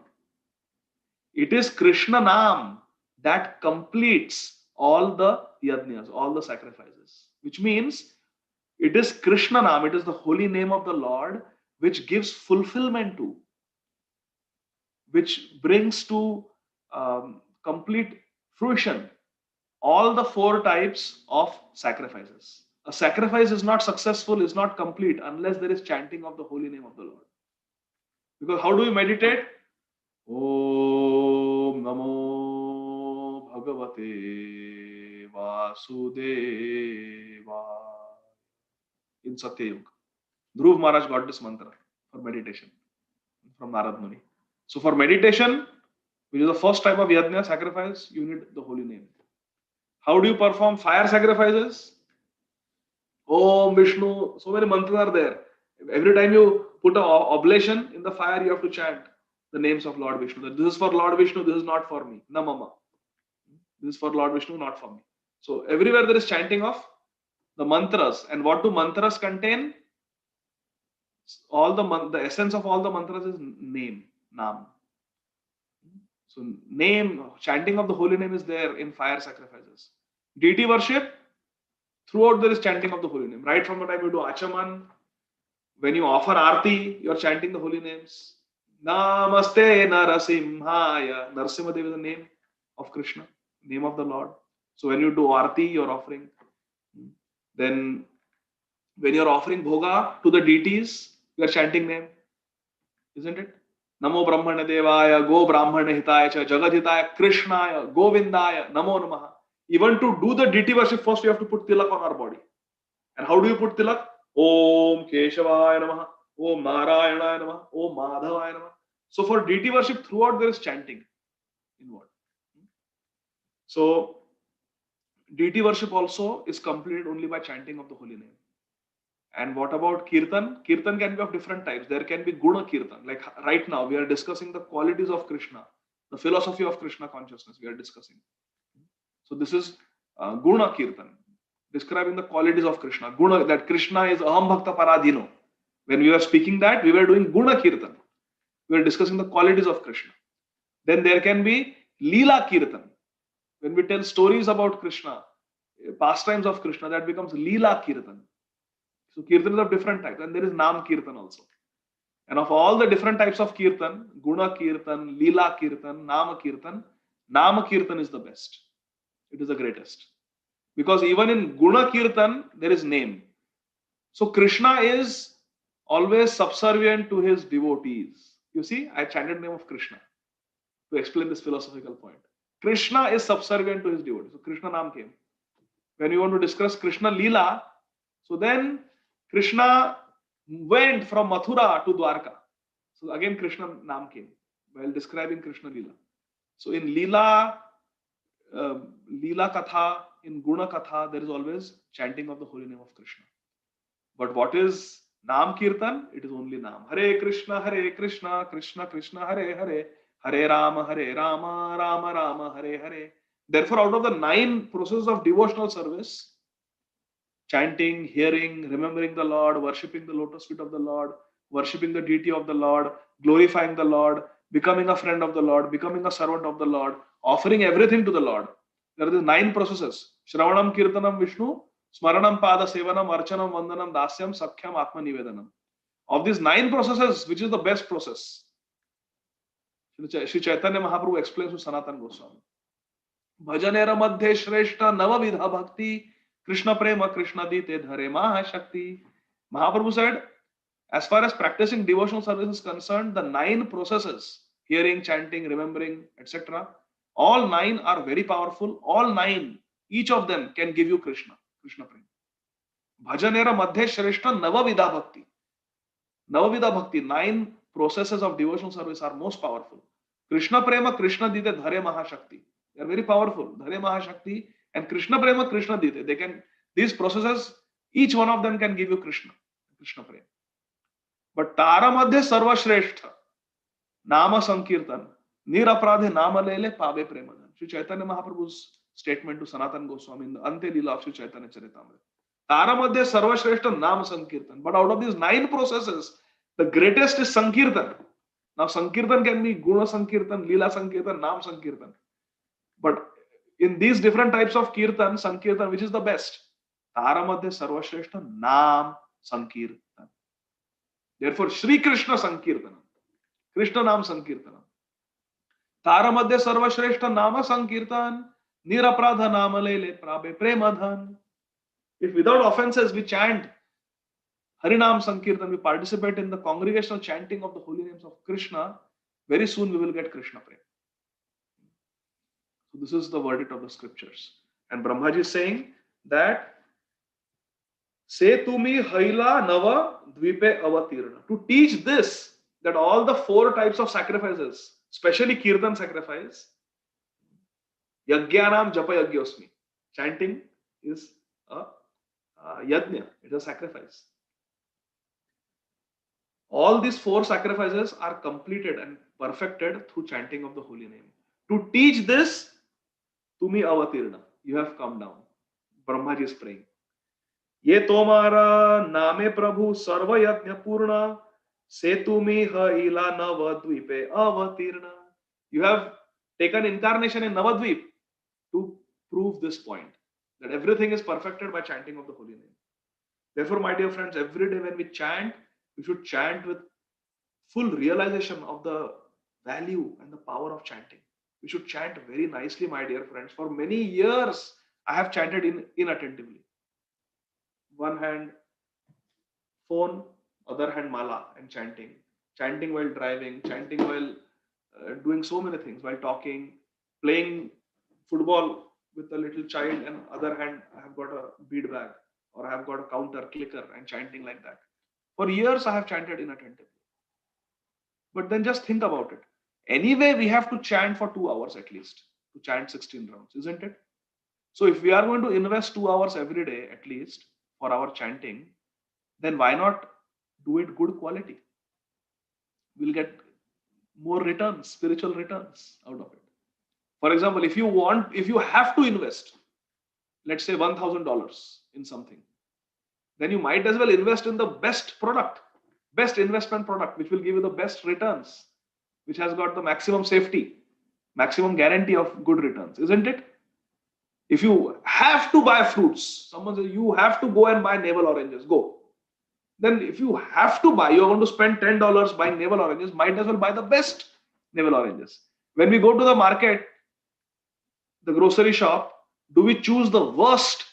It is Krishna Nam that completes all the yajnas, all the sacrifices. Which means It is Krishna Nam, it is the holy name of the Lord which gives fulfillment to, which brings to complete fruition all the four types of sacrifices. A sacrifice is not successful, is not complete unless there is chanting of the holy name of the Lord. Because how do we meditate? Om Namo Bhagavate Vasudeva. In Satya Yuga, Dhruv Maharaj got this mantra for meditation from Narad Muni. So for meditation, which is the first type of yajna sacrifice, you need the holy name. How do you perform fire sacrifices? Om Vishnu. So many mantras are there. Every time you put an oblation in the fire, you have to chant the names of Lord Vishnu. That this is for Lord Vishnu, this is not for me. Namama. This is for Lord Vishnu, not for me. So everywhere there is chanting of the mantras. And what do mantras contain? All the essence of all the mantras is name, Nam. So name, chanting of the holy name is there in fire sacrifices. Deity worship, throughout there is chanting of the holy name. Right from the time you do Achaman, when you offer Aarti, you are chanting the holy names. Namaste Narasimhaya. Narasimha Dev is the name of Krishna, name of the Lord. So when you do Aarti, you are offering. Then when you are offering Bhoga to the deities, you are chanting name. Isn't it? Namo Brahmana Devaya, Go Brahmana Hitaya, Jagat Hitaya, Krishnaya, Govindaya, Namo Namaha. Even to do the deity worship, first we have to put tilak on our body. And how do you put tilak? Om Keshavaya Namaha, Om Narayana Namaha, Om Madhavaya Namaha. So for deity worship, throughout there is chanting inward. So deity worship also is completed only by chanting of the holy name. And what about Kirtan? Kirtan can be of different types. There can be Guna Kirtan. Like right now, we are discussing the qualities of Krishna, the philosophy of Krishna consciousness we are discussing. So this is Guna Kirtan, describing the qualities of Krishna. Guna, that Krishna is Aham Bhakta Paradhino. When we were speaking that, we were doing Guna Kirtan. We were discussing the qualities of Krishna. Then there can be Leela Kirtan. When we tell stories about Krishna, pastimes of Krishna, that becomes Leela Kirtan. So Kirtan is of different types. And there is Nam Kirtan also. And of all the different types of Kirtan, Guna Kirtan, Leela Kirtan, Nama Kirtan is the best. It is the greatest. Because even in Guna Kirtan, there is name. So Krishna is always subservient to his devotees. You see, I chanted the name of Krishna to explain this philosophical point. Krishna is subservient to his devotees. So Krishna Nam came. When you want to discuss Krishna Leela, so then Krishna went from Mathura to Dwarka. So again Krishna Nam came while describing Krishna Leela. So in Leela Katha, in Guna Katha, there is always chanting of the holy name of Krishna. But what is Nam Kirtan? It is only Nam. Hare Krishna, Krishna Krishna, Hare Hare, Hare Rama, Rama Rama, Hare Hare. Therefore, out of the 9 processes of devotional service, chanting, hearing, remembering the Lord, worshipping the lotus feet of the Lord, worshipping the deity of the Lord, glorifying the Lord, becoming a friend of the Lord, becoming a servant of the Lord, offering everything to the Lord. There are the 9 processes. Shravanam, Kirtanam, Vishnu, Smaranam, Pada, Sevanam, Archanam, Vandanam, Dasyam, Sakhyam, Atma Nivedanam. Of these 9 processes, which is the best process? Sri Chaitanya Mahaprabhu explains to Sanatana Goswami. Bhajanera Madhye Shreshta Navavidha Bhakti Krishna Prema Krishna Dite Dhare Maha Shakti. Mahaprabhu said, as far as practicing devotional service is concerned, the 9 processes, hearing, chanting, remembering, etc., all 9 are very powerful. All 9, each of them can give you Krishna Prema. Bhajanera Madhye Shreshta Navavidha Bhakti. Navavidha Bhakti, 9 processes of devotional service are most powerful. Krishna Prema Krishna Dite Dhare Maha Shakti. They are very powerful. Dhare Maha Shakti and Krishna Prema Krishna Dite. They can, these processes, each one of them can give you Krishna Prema. But Tara Madhye Sarva Shrestha, Nama Sankirtan, Nirapradhe Nama Lele Pave Premadan. Sri Chaitanya Mahaprabhu's statement to Sanatana Goswami in the Ante Leela of Sri Chaitanya Charitamrita. Tara Madhye Sarva Shrestha Nama Sankirtan. But out of these 9 processes, the greatest is Sankirtan. Now Sankirtan can be Guna Sankirtan, Leela Sankirtan, Nam Sankirtan. But in these different types of Kirtan, Sankirtan, which is the best? तारामध्ये सर्वश्रेष्ठ नाम संकीर्तन. Therefore, Shri Krishna Sankirtanam. Krishna नाम संकीर्तन. तारामध्ये सर्वश्रेष्ठ नाम संकीर्तन. निरपराध नाम लेले प्राबे प्रेमधन. If without offenses we chant Harinam Sankirtan, we participate in the congregational chanting of the holy names of Krishna, very soon we will get Krishna Prem. So this is the verdict of the scriptures. And Brahmaji is saying that Se tumi haila nava dvipe avatirna. To teach this, that all the 4 types of sacrifices, especially Kirtan sacrifice, Yajnanam japa yajñosmi. Chanting is a yajna, it is a sacrifice. All these 4 sacrifices are completed and perfected through chanting of the holy name. To teach this, tumi avatirna, you have come down. Brahmaji is praying. ये तोमारा नामे प्रभु सर्व यज्ञ पूर्ण से तुम्ही हिला नवद्वीपे अवतीर्ण. You have taken incarnation in Navadvip to prove this point, that everything is perfected by chanting of the holy name. Therefore, my dear friends, every day when we chant, we should chant with full realization of the value and the power of chanting. We should chant very nicely, my dear friends. For many years, I have chanted inattentively. One hand phone, other hand mala and chanting while driving, chanting while doing so many things, while talking, playing football with a little child, and other hand I have got a bead bag or I have got a counter clicker and chanting like that. For years I have chanted inattentively. But then just think about it. Anyway, we have to chant for 2 hours at least to chant 16 rounds, isn't it? So if we are going to invest 2 hours every day at least for our chanting, then why not do it good quality? We'll get more returns, spiritual returns out of it. For example, if you have to invest, let's say $1,000 in something, then you might as well invest in the best product, best investment product, which will give you the best returns, which has got the maximum safety, maximum guarantee of good returns, isn't it? If you have to buy fruits, someone says you have to go and buy navel oranges, go. Then if you have to buy, you're going to spend $10 buying navel oranges, might as well buy the best navel oranges. When we go to the market, the grocery shop, do we choose the worst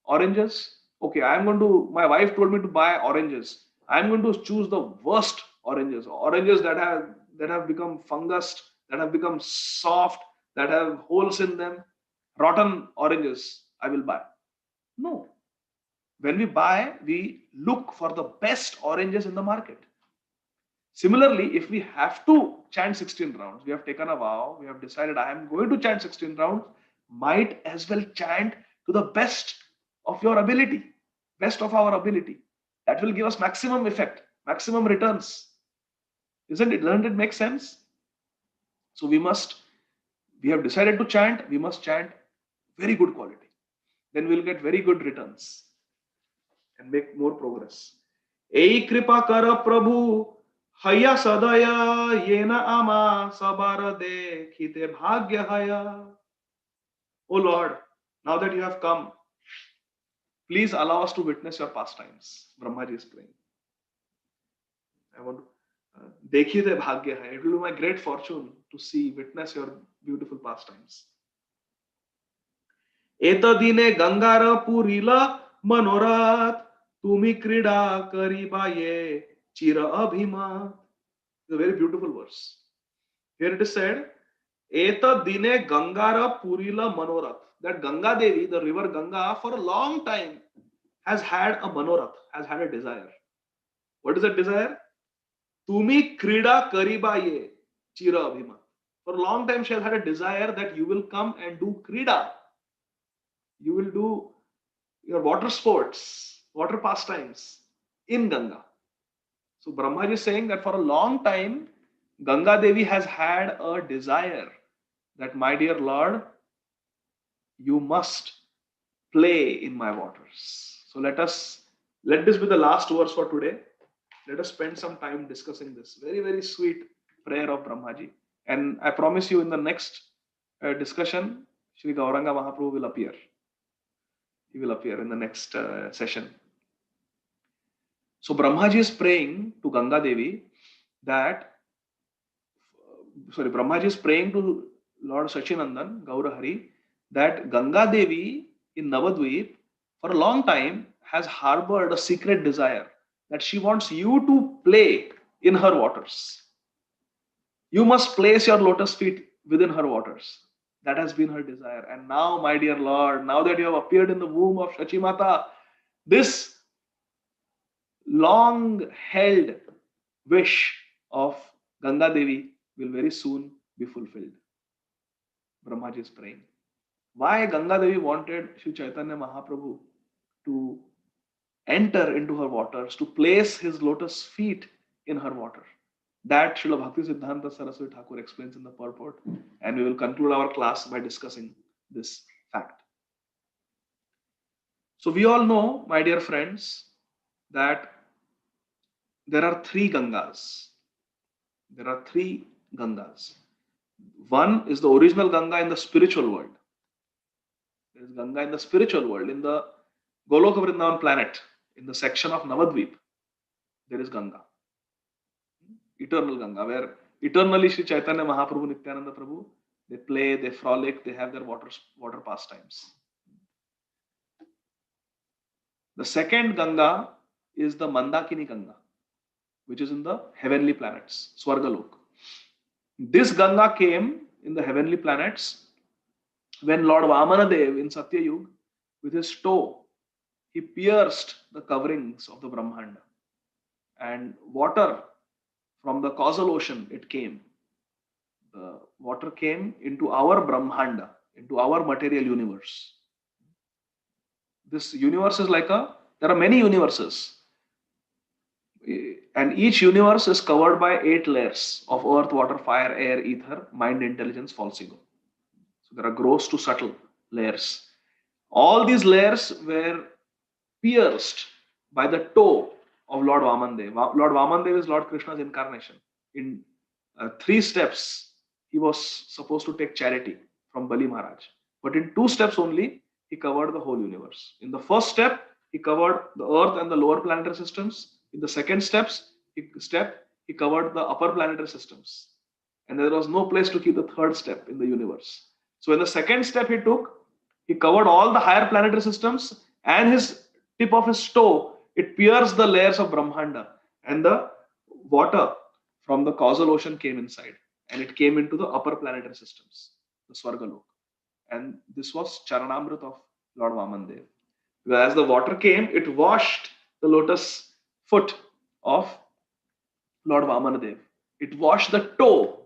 oranges? Okay, my wife told me to buy oranges. I'm going to choose the worst oranges that have become fungused, that have become soft, that have holes in them, rotten oranges I will buy. No. When we buy, we look for the best oranges in the market. Similarly, if we have to chant 16 rounds, we have taken a vow, we have decided I am going to chant 16 rounds, might as well chant to the best of your ability, best of our ability. That will give us maximum effect, maximum returns. Isn't it? Doesn't it make sense? So we have decided to chant, we must chant very good quality. Then we'll get very good returns and make more progress. Ei kripa kara prabhu haya sadaya yena ama sabara dekhite bhagya haya. Oh Lord, now that you have come, please allow us to witness your pastimes. Brahmaji is praying. I want to dekhite bhagya haya. It will be my great fortune to witness your beautiful pastimes. Etadine gangara purila manorat tumi krida karibaye chira abhimat. It's a very beautiful verse. Here it is said, Eta dine gangara purila manorat. That Ganga Devi, the river Ganga, for a long time has had a manorat, has had a desire. What is that desire? Tumi krida karibaye chira abhimat. For a long time she has had a desire that you will come and do krida. You will do your water sports, water pastimes in Ganga. So Brahmaji is saying that for a long time, Ganga Devi has had a desire that, my dear Lord, you must play in my waters. So let this be the last verse for today. Let us spend some time discussing this very, very sweet prayer of Brahmaji. And I promise you, in the next discussion, Sri Gauranga Mahaprabhu will appear. He will appear in the next session. So Brahmaji is praying to Ganga Devi that, Brahmaji is praying to Lord Sachinandan, Gaurahari, that Ganga Devi in Navadvip for a long time has harbored a secret desire that she wants you to play in her waters. You must place your lotus feet within her waters. That has been her desire. And now, my dear Lord, now that you have appeared in the womb of Shachimata, this long held wish of Ganga Devi will very soon be fulfilled. Brahmaji is praying. Why Ganga Devi wanted Sri Chaitanya Mahaprabhu to enter into her waters, to place his lotus feet in her water? That Srila Bhakti Siddhanta Saraswati Thakur explains in the purport, and we will conclude our class by discussing this fact. So we all know, my dear friends, that there are three Gangas. There are three Gangas. One is the original Ganga in the spiritual world. There is Ganga in the spiritual world, in the Goloka Vrindavan planet, in the section of Navadvip. There is Ganga, eternal Ganga, where eternally Sri Chaitanya Mahaprabhu, Nityananda Prabhu, they play, they frolic, they have their water pastimes. The second Ganga is the Mandakini Ganga, which is in the heavenly planets, Swargalok. This Ganga came in the heavenly planets when Lord Vamanadev in Satyayug, with his toe, he pierced the coverings of the Brahmanda, and water from the causal ocean, it came. The water came into our Brahmanda, into our material universe. This universe is like there are many universes, and each universe is covered by 8 layers of earth, water, fire, air, ether, mind, intelligence, false ego. So there are gross to subtle layers. All these layers were pierced by the toe of Lord Vamandev. Lord Vamandev is Lord Krishna's incarnation. In 3 steps, he was supposed to take charity from Bali Maharaj. But in 2 steps only, he covered the whole universe. In the first step, he covered the earth and the lower planetary systems. In the second step, he covered the upper planetary systems. And there was no place to keep the third step in the universe. So in the second step he covered all the higher planetary systems, and his tip of his toe, it pierced the layers of Brahmanda, and the water from the causal ocean came inside, and it came into the upper planetary systems, the Swargalok. And this was Charanamrit of Lord Vamandev. As the water came, it washed the lotus foot of Lord Vamanadev. It washed the toe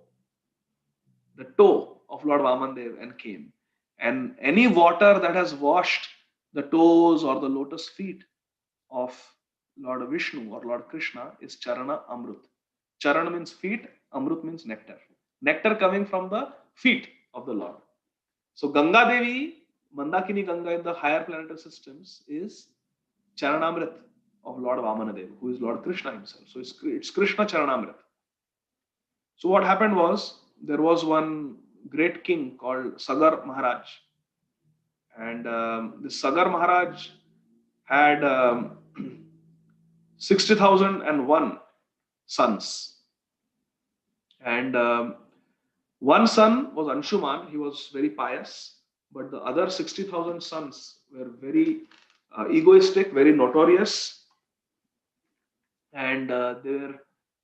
of Lord Vamandev and came. And any water that has washed the toes or the lotus feet of Lord Vishnu or Lord Krishna is Charana Amrut. Charana means feet, Amrut means nectar. Nectar coming from the feet of the Lord. So Ganga Devi, Mandakini Ganga in the higher planetary systems is Charanamrit of Lord Vamanadev, who is Lord Krishna himself. So it's Krishna Charanamrit. So what happened was, there was one great king called Sagar Maharaj. And this Sagar Maharaj had 60,001 sons. And one son was Anshuman. He was very pious. But the other 60,000 sons were very egoistic, very notorious. And they were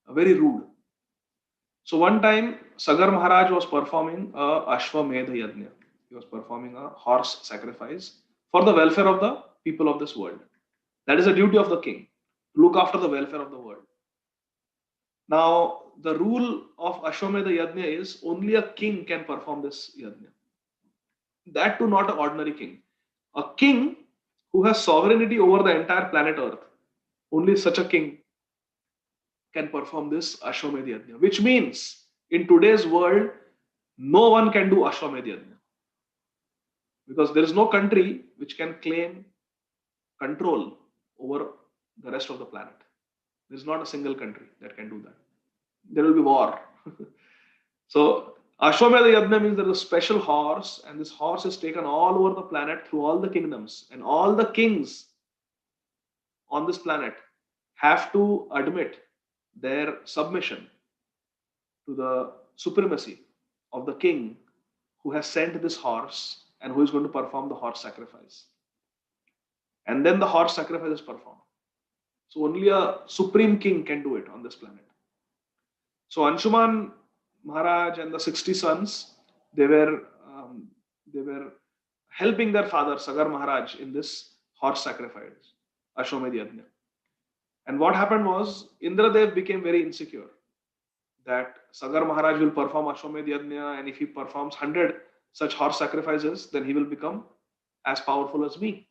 very rude. So one time, Sagar Maharaj was performing a Ashwamedha Yajna. He was performing a horse sacrifice for the welfare of the people of this world. That is the duty of the king, to look after the welfare of the world. Now, the rule of Ashwamedha Yajna is only a king can perform this Yajna. That too not an ordinary king. A king who has sovereignty over the entire planet Earth. Only such a king can perform this Ashwamedha Yajna, which means in today's world, no one can do Ashwamedha Yajna. Because there is no country which can claim control over the rest of the planet. There is not a single country that can do that. There will be war. So Ashwamedha Yajna means there is a special horse, and this horse is taken all over the planet through all the kingdoms, and all the kings on this planet have to admit their submission to the supremacy of the king who has sent this horse and who is going to perform the horse sacrifice. And then the horse sacrifice is performed. So only a supreme king can do it on this planet. So Anshuman Maharaj and the 60 sons, they were they were helping their father Sagar Maharaj in this horse sacrifice, Ashwamedh Yajna. And what happened was Indradev became very insecure that Sagar Maharaj will perform Ashwamedh Yajna, and if he performs 100 such horse sacrifices, then he will become as powerful as me,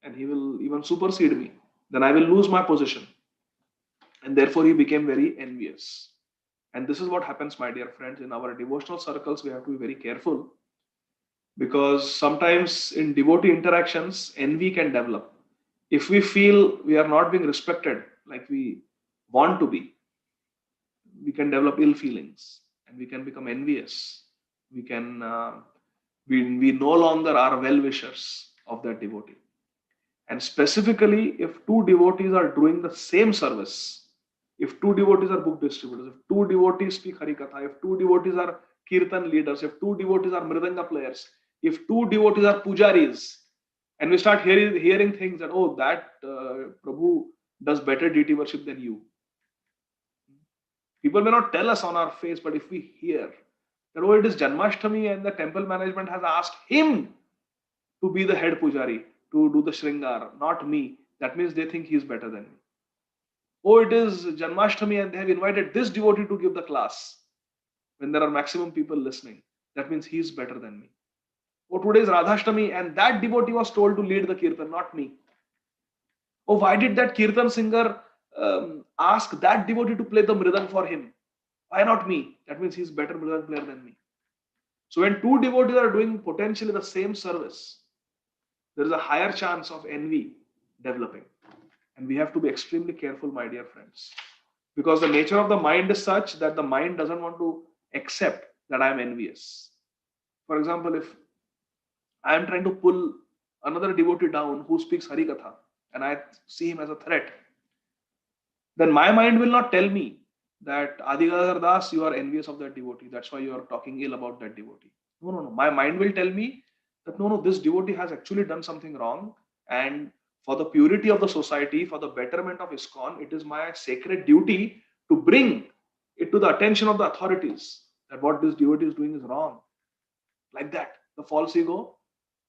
and he will even supersede me. Then I will lose my position. And therefore, he became very envious. And this is what happens, my dear friends, in our devotional circles. We have to be very careful because sometimes in devotee interactions, envy can develop. If we feel we are not being respected like we want to be, we can develop ill feelings and we can become envious. We can we no longer are well wishers of that devotee. And specifically, if two devotees are doing the same service, if two devotees are book distributors, if two devotees speak Harikatha, if two devotees are Kirtan leaders, if two devotees are Mridanga players, if two devotees are pujaris, and we start hearing things that, oh, that Prabhu does better deity worship than you. People may not tell us on our face, but if we hear that, oh, it is Janmashtami and the temple management has asked him to be the head pujari, to do the Shringar, not me, that means they think he is better than me. Oh, it is Janmashtami and they have invited this devotee to give the class when there are maximum people listening. That means he is better than me. Oh, today is Radhashtami and that devotee was told to lead the Kirtan, not me. Oh, why did that Kirtan singer ask that devotee to play the Mridang for him? Why not me? That means he's better Mridang player than me. So when two devotees are doing potentially the same service, there is a higher chance of envy developing. And we have to be extremely careful, my dear friends. Because the nature of the mind is such that the mind doesn't want to accept that I am envious. For example, if I am trying to pull another devotee down who speaks Harikatha and I see him as a threat, then my mind will not tell me that Adigadar Das, you are envious of that devotee. That's why you are talking ill about that devotee. No, no, no. My mind will tell me that no, no, this devotee has actually done something wrong. And for the purity of the society, for the betterment of ISKCON, it is my sacred duty to bring it to the attention of the authorities that what this devotee is doing is wrong. Like that, the false ego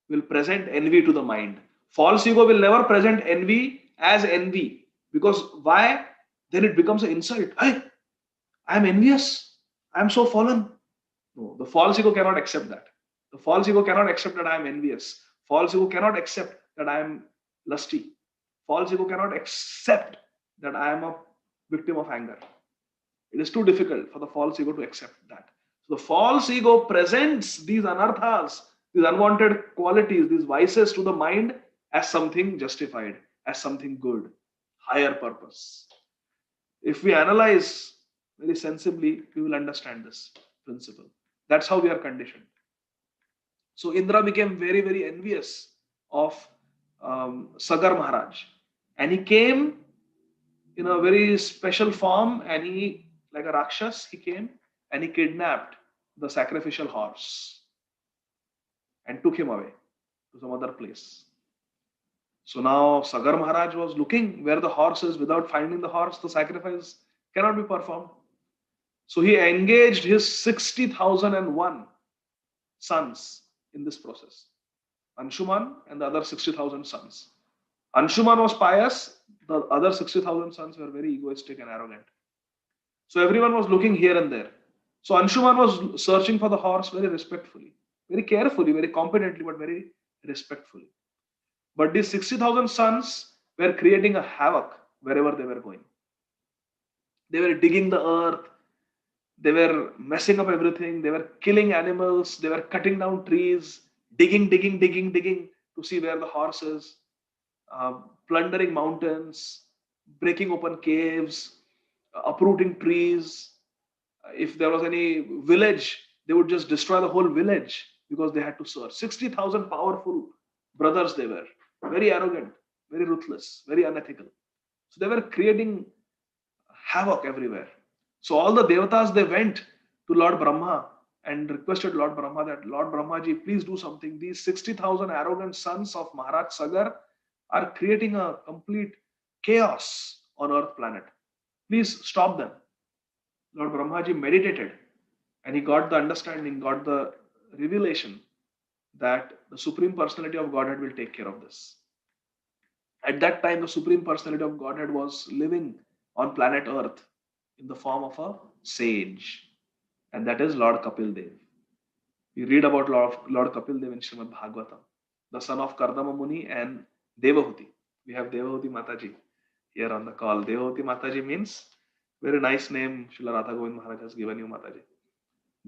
will present envy to the mind. False ego will never present envy as envy. Because why? Then it becomes an insult. I am envious. I am so fallen. No, the false ego cannot accept that. The false ego cannot accept that I am envious. False ego cannot accept that I am lusty. False ego cannot accept that I am a victim of anger. It is too difficult for the false ego to accept that. So the false ego presents these anarthas, these unwanted qualities, these vices to the mind as something justified, as something good, higher purpose. If we analyze very sensibly, we will understand this principle. That's how we are conditioned. So Indra became very, very envious of Sagar Maharaj. And he came in a very special form and he, like a Rakshas, he came and he kidnapped the sacrificial horse and took him away to some other place. So now Sagar Maharaj was looking where the horse is. Without finding the horse, the sacrifice cannot be performed. So he engaged his 60,001 sons in this process. Anshuman and the other 60,000 sons. Anshuman was pious, the other 60,000 sons were very egoistic and arrogant. So everyone was looking here and there. So Anshuman was searching for the horse very respectfully, very carefully, very competently, but very respectfully. But these 60,000 sons were creating a havoc wherever they were going. They were digging the earth, they were messing up everything, they were killing animals, they were cutting down trees, digging to see where the horse is, plundering mountains, breaking open caves, uprooting trees. If there was any village they would just destroy the whole village because they had to serve. 60,000 powerful brothers they were, very arrogant, very ruthless, very unethical. So they were creating havoc everywhere. So all the devatas, they went to Lord Brahma and requested Lord Brahma that, Lord Brahmaji, please do something. These 60,000 arrogant sons of Maharaj Sagar are creating a complete chaos on Earth planet. Please stop them. Lord Brahmaji meditated and he got the understanding, got the revelation that the Supreme Personality of Godhead will take care of this. At that time, the Supreme Personality of Godhead was living on planet Earth in the form of a sage, and that is Lord Kapil Dev. We read about Lord Kapil Dev in Srimad Bhagavatam, the son of Kardama Muni and Devahuti. We have Devahuti Mataji here on the call. Devahuti Mataji means very nice name Srila Radha Govind Maharaj has given you, Mataji.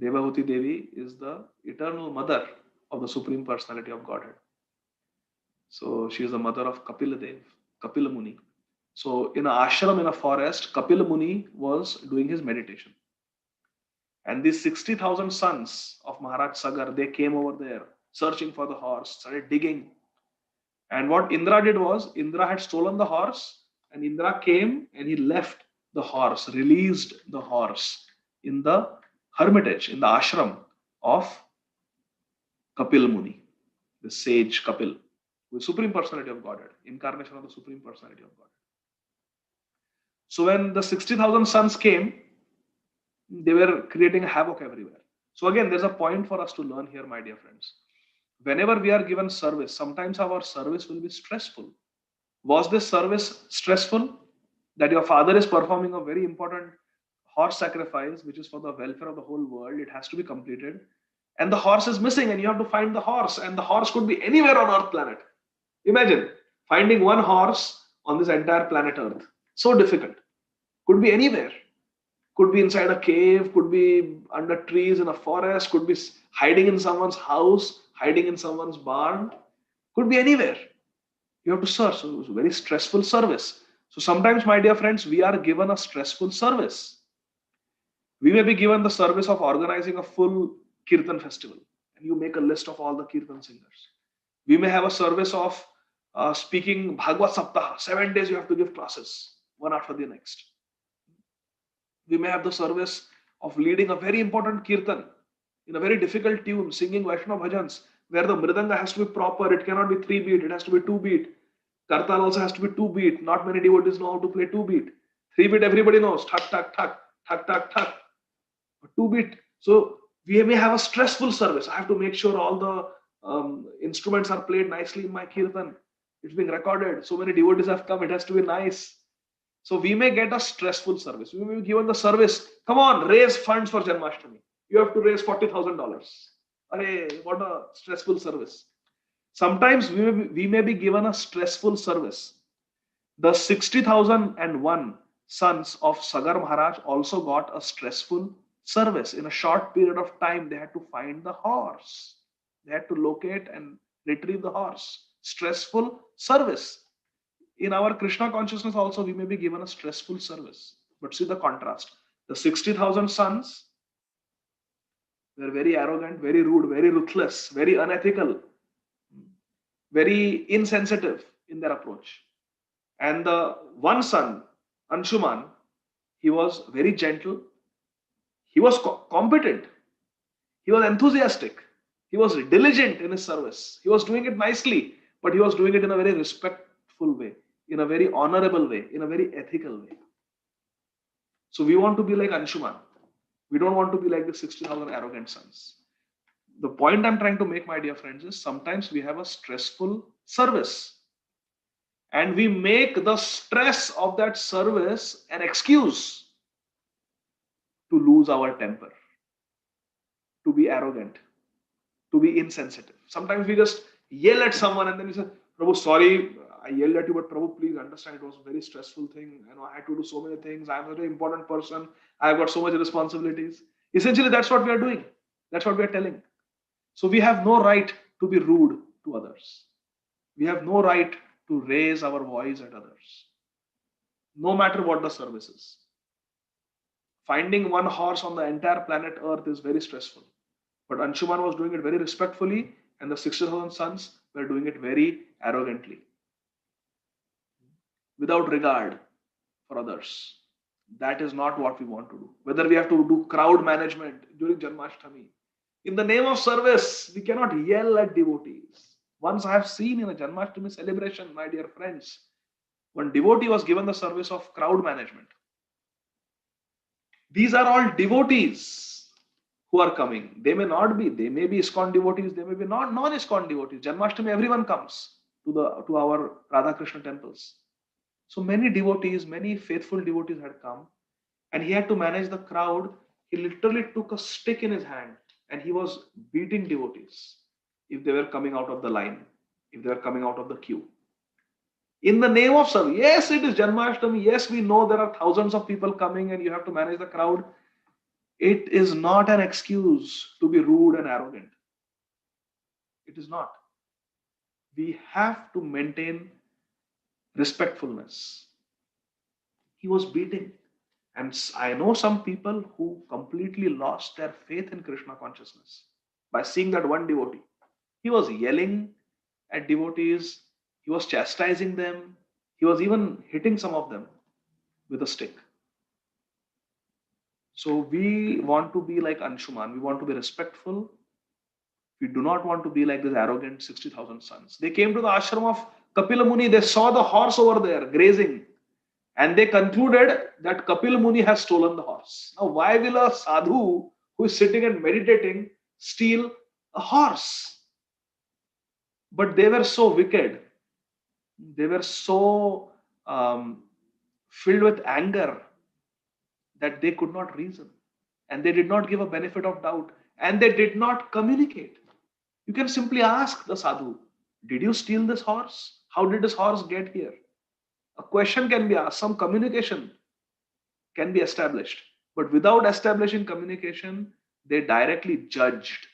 Devahuti Devi is the eternal mother of the Supreme Personality of Godhead. So she is the mother of Kapila Dev, Kapila Muni. So in an ashram in a forest, Kapila Muni was doing his meditation. And these 60,000 sons of Maharaj Sagar, they came over there searching for the horse, started digging. And what Indra did was, Indra had stolen the horse, and Indra came and he left the horse, released the horse in the hermitage, in the ashram of Kapil Muni, the sage Kapil, the Supreme Personality of Godhead, incarnation of the Supreme Personality of Godhead. So when the 60,000 sons came, they were creating havoc everywhere. So again, there's a point for us to learn here, my dear friends. Whenever we are given service, sometimes our service will be stressful. Was this service stressful? That your father is performing a very important horse sacrifice, which is for the welfare of the whole world. It has to be completed. And the horse is missing, and you have to find the horse. And the horse could be anywhere on Earth planet. Imagine finding one horse on this entire planet Earth. So difficult. Could be anywhere. Could be inside a cave, could be under trees in a forest, could be hiding in someone's house, hiding in someone's barn, could be anywhere. You have to search. So it's a very stressful service. So sometimes, my dear friends, we are given a stressful service. We may be given the service of organizing a full Kirtan festival, and you make a list of all the Kirtan singers. We may have a service of speaking Bhagavad Saptaha. 7 days you have to give classes, one after the next. We may have the service of leading a very important kirtan in a very difficult tune, singing Vaishnava bhajans, where the mridanga has to be proper. It cannot be 3-beat, it has to be 2-beat. Kartal also has to be 2-beat. Not many devotees know how to play 2-beat. 3-beat everybody knows. Thak, thak, thak, thak, thak, thak. 2-beat. So we may have a stressful service. I have to make sure all the instruments are played nicely in my kirtan. It's being recorded. So many devotees have come. It has to be nice. So we may get a stressful service. We may be given the service, come on, raise funds for Janmashtami. You have to raise $40,000. Arey, what a stressful service. Sometimes we may be given a stressful service. The 60,001 sons of Sagar Maharaj also got a stressful service. In a short period of time, they had to find the horse. They had to locate and retrieve the horse. Stressful service. In our Krishna consciousness also, we may be given a stressful service. But see the contrast. The 60,000 sons were very arrogant, very rude, very ruthless, very unethical, very insensitive in their approach. And the one son, Anshuman, he was very gentle. He was competent. He was enthusiastic. He was diligent in his service. He was doing it nicely, but he was doing it in a very respectful way, in a very honorable way, in a very ethical way. So we want to be like Anshuman. We don't want to be like the 60,000 arrogant sons. The point I'm trying to make, my dear friends, is sometimes we have a stressful service. And we make the stress of that service an excuse to lose our temper, to be arrogant, to be insensitive. Sometimes we just yell at someone and then we say, Prabhu, sorry, I yelled at you, but Prabhu, please understand, it was a very stressful thing. I had to do so many things. I'm a very important person. I've got so much responsibilities. Essentially, that's what we are doing. That's what we are telling. So we have no right to be rude to others. We have no right to raise our voice at others, no matter what the service is. Finding one horse on the entire planet Earth is very stressful. But Anshuman was doing it very respectfully, and the 60,000 sons were doing it very arrogantly, without regard for others. That is not what we want to do. Whether we have to do crowd management during Janmashtami. In the name of service, we cannot yell at devotees. Once I have seen in a Janmashtami celebration, my dear friends, one devotee was given the service of crowd management. These are all devotees who are coming. They may not be, they may be ISKCON devotees, they may be not non-ISKCON devotees. Janmashtami, everyone comes to our Radha Krishna temples. So many devotees, many faithful devotees had come, and he had to manage the crowd. He literally took a stick in his hand and he was beating devotees if they were coming out of the line, if they were coming out of the queue. In the name of service, yes, it is Janmashtami. Yes, we know there are thousands of people coming and you have to manage the crowd. It is not an excuse to be rude and arrogant. It is not. We have to maintain respectfulness. He was beating. And I know some people who completely lost their faith in Krishna consciousness by seeing that one devotee. He was yelling at devotees, he was chastising them, he was even hitting some of them with a stick. So we want to be like Anshuman, we want to be respectful. We do not want to be like this arrogant 60,000 sons. They came to the ashram of Kapila Muni, they saw the horse over there grazing. And they concluded that Kapil Muni has stolen the horse. Now, why will a sadhu who is sitting and meditating steal a horse? But they were so wicked. They were so filled with anger that they could not reason. And they did not give a benefit of doubt. And they did not communicate. You can simply ask the sadhu, did you steal this horse? How did this horse get here? A question can be asked, some communication can be established. But without establishing communication, they directly judged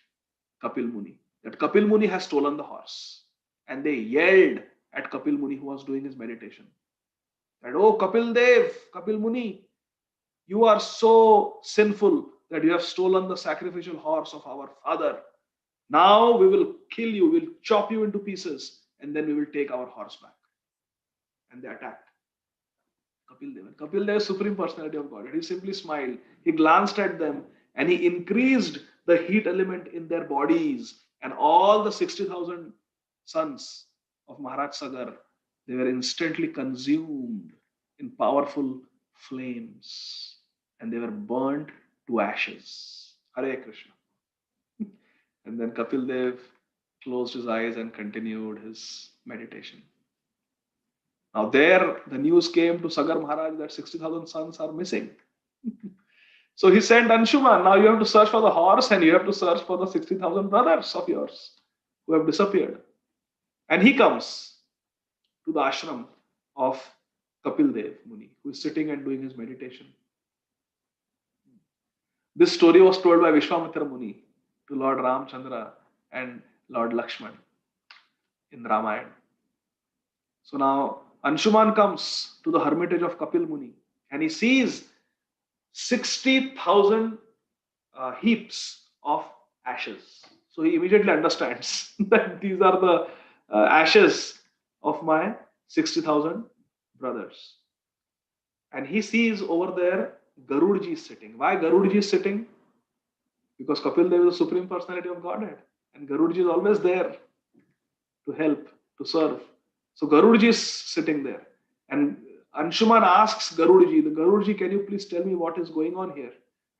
Kapil Muni, that Kapil Muni has stolen the horse. And they yelled at Kapil Muni who was doing his meditation. That, oh Kapil Dev, Kapil Muni, you are so sinful that you have stolen the sacrificial horse of our father. Now we will kill you, we'll chop you into pieces, and then we will take our horse back. And they attacked Kapil Dev. And Kapil Dev, Supreme Personality of God, he simply smiled. He glanced at them and he increased the heat element in their bodies. And all the 60,000 sons of Maharaj Sagar, they were instantly consumed in powerful flames. And they were burnt to ashes. Hare Krishna. And then Kapil Dev closed his eyes and continued his meditation. Now there, the news came to Sagar Maharaj that 60,000 sons are missing. So he sent Anshuman, now you have to search for the horse and you have to search for the 60,000 brothers of yours who have disappeared. And he comes to the ashram of Kapil Dev Muni, who is sitting and doing his meditation. This story was told by Vishwamitra Muni to Lord Ramchandra and Lord Lakshman in Ramayana. So now Anshuman comes to the hermitage of Kapil Muni and he sees 60,000 heaps of ashes. So he immediately understands that these are the ashes of my 60,000 brothers. And he sees over there Garudji is sitting. Why Garudji is sitting? Because Kapil Dev is the Supreme Personality of Godhead. And Garudji is always there to help, to serve. So Garudji is sitting there. And Anshuman asks Garudji, the Garudji, can you please tell me what is going on here?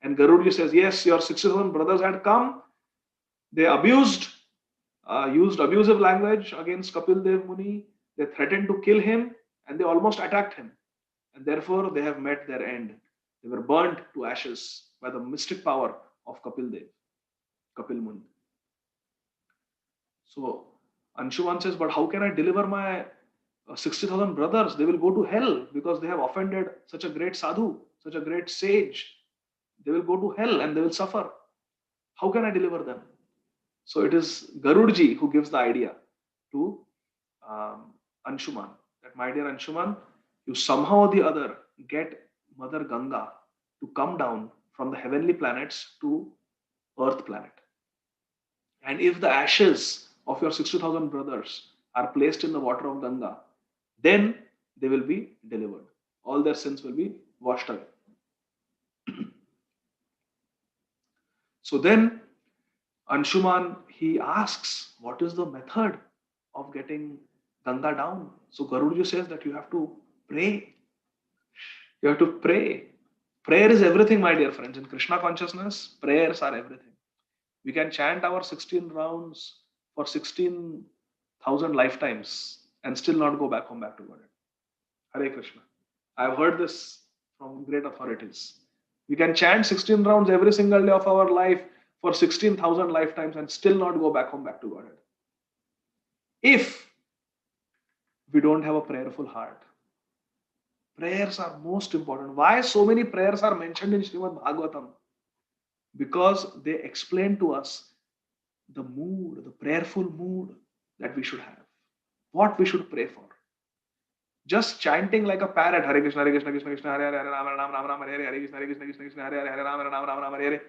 And Garudji says, yes, your 60,000 brothers had come. They used abusive language against Kapil Dev Muni. They threatened to kill him and they almost attacked him. And therefore they have met their end. They were burnt to ashes by the mystic power of Kapil Dev, Kapil Muni. So Anshuman says, but how can I deliver my 60,000 brothers? They will go to hell because they have offended such a great sadhu, such a great sage. They will go to hell and they will suffer. How can I deliver them? So it is Garudji who gives the idea to Anshuman, that my dear Anshuman, you somehow or the other get Mother Ganga to come down from the heavenly planets to Earth planet. And if the ashes of your 60,000 brothers are placed in the water of Ganga, then they will be delivered. All their sins will be washed away. So then Anshuman, he asks, what is the method of getting Ganga down? So Garudaji says that you have to pray. You have to pray. Prayer is everything, my dear friends. In Krishna consciousness, prayers are everything. We can chant our 16 rounds for 16,000 lifetimes and still not go back home back to God. Hare Krishna. I've heard this from great authorities. We can chant 16 rounds every single day of our life for 16,000 lifetimes and still not go back home back to Godhead. If we don't have a prayerful heart. Prayers are most important. Why so many prayers are mentioned in Srimad Bhagavatam? Because they explain to us the mood, the prayerful mood that we should have, what we should pray for. Just chanting like a parrot, Hare Krishna, Hare Krishna, Krishna Krishna, Hare Hare, Hare Rama, Rama Rama, Hare Hare, Hare Krishna, Hare Krishna, Krishna Krishna, Hare Hare, Hare Rama, Rama Rama, Hare Hare,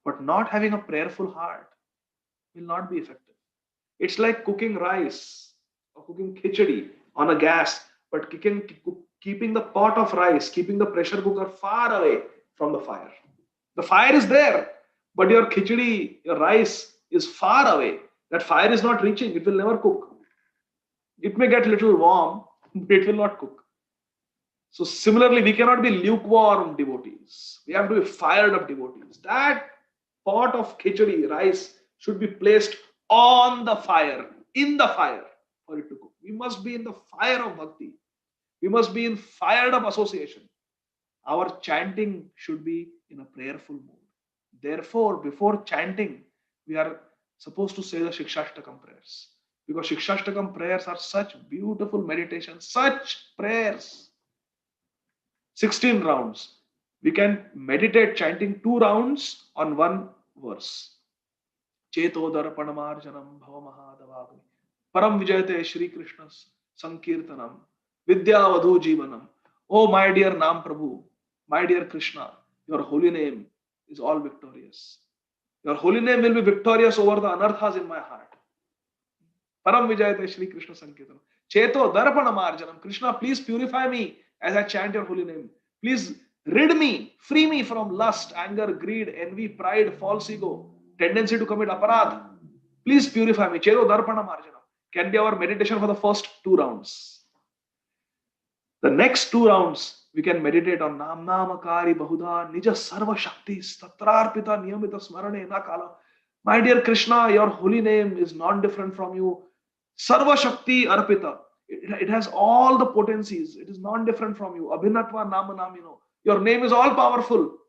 but not having a prayerful heart will not be effective. It's like cooking rice or cooking khichdi on a gas, but keeping the pot of rice, keeping the pressure cooker far away from the fire. The fire is there, but your khichdi, your rice is far away. That fire is not reaching, it will never cook. It may get a little warm, but it will not cook. So similarly, we cannot be lukewarm devotees. We have to be fired up devotees. That pot of khichdi, rice, should be placed on the fire, in the fire for it to cook. We must be in the fire of bhakti. We must be in fired up association. Our chanting should be in a prayerful mood. Therefore, before chanting, we are supposed to say the Shikshashtakam prayers. Because Shikshashtakam prayers are such beautiful meditations, such prayers. 16 rounds. We can meditate chanting 2 rounds on 1 verse. Cheto darpanamarjanam bhavamahadavagni. Param vijayate Shri Krishna's Sankirtanam. Vidyavadhu Jivanam. Oh, my dear Nam Prabhu, my dear Krishna, your holy name is all victorious. Your holy name will be victorious over the anarthas in my heart. Param vijayate Shri Krishna Sankirtanam. Cheto darpanamarjanam. Krishna, please purify me as I chant your holy name. Please rid me, free me from lust, anger, greed, envy, pride, false ego, tendency to commit aparadh. Please purify me. Cheto darpanamarjanam can be our meditation for the first 2 rounds. The next 2 rounds, we can meditate on Nam Namakari Bahuda Nija Sarva Shakti Tatrarpita Niyamita Smarane Nakala. My dear Krishna, your holy name is not different from you. Sarva Shakti Arpita. It has all the potencies. It is non different from you. Abhinatva Nama Namino. Your name is all powerful.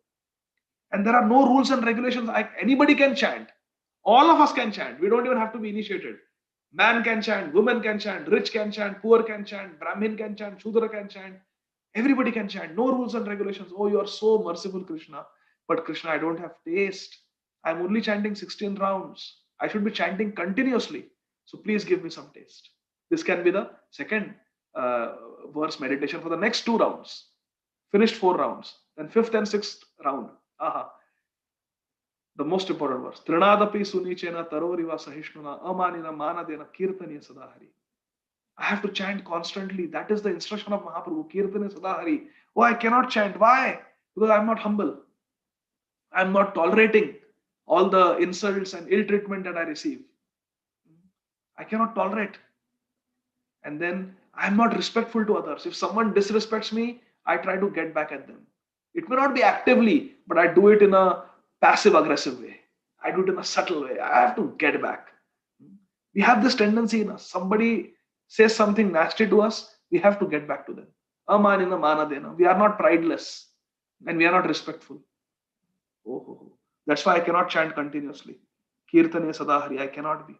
And there are no rules and regulations. Anybody can chant. All of us can chant. We don't even have to be initiated. Man can chant, woman can chant, rich can chant, poor can chant, Brahmin can chant, Shudra can chant. Everybody can chant. No rules and regulations. Oh, you are so merciful, Krishna. But Krishna, I don't have taste. I'm only chanting 16 rounds. I should be chanting continuously. So please give me some taste. This can be the second verse meditation for the next 2 rounds. Finished 4 rounds. Then 5th and 6th round. Aha. The most important verse. Trinadapi sunichena taroriva sahishnuna amanina manadena kirtaniya sadahari. I have to chant constantly. That is the instruction of Mahaprabhu. Kirtaniya sadahari. Oh, I cannot chant. Why? Because I'm not humble. I'm not tolerating all the insults and ill treatment that I receive. I cannot tolerate. And then I'm not respectful to others. If someone disrespects me, I try to get back at them. It may not be actively, but I do it in a passive aggressive way. I do it in a subtle way. I have to get back. We have this tendency in us. Somebody says something nasty to us, we have to get back to them. Amanina manadena. We are not prideless and we are not respectful. Oh. That's why I cannot chant continuously. Kirtane sadahari, I cannot be.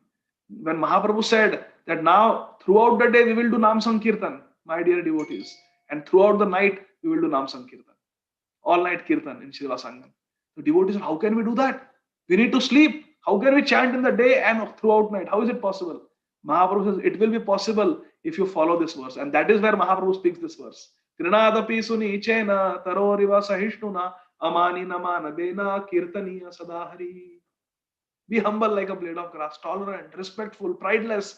When Mahaprabhu said that now throughout the day we will do Nam Sankirtan, my dear devotees, and throughout the night we will do Nam Sankirtan. All night Kirtan in Shiva Sangam. The devotees, how can we do that? We need to sleep. How can we chant in the day and throughout night? How is it possible? Mahaprabhu says it will be possible if you follow this verse. And that is where Mahaprabhu speaks this verse. Trinadapi sunichena taroriva sahishnuna amani namanadena kirtaniya sadahari. Be humble like a blade of grass, tolerant, respectful, prideless.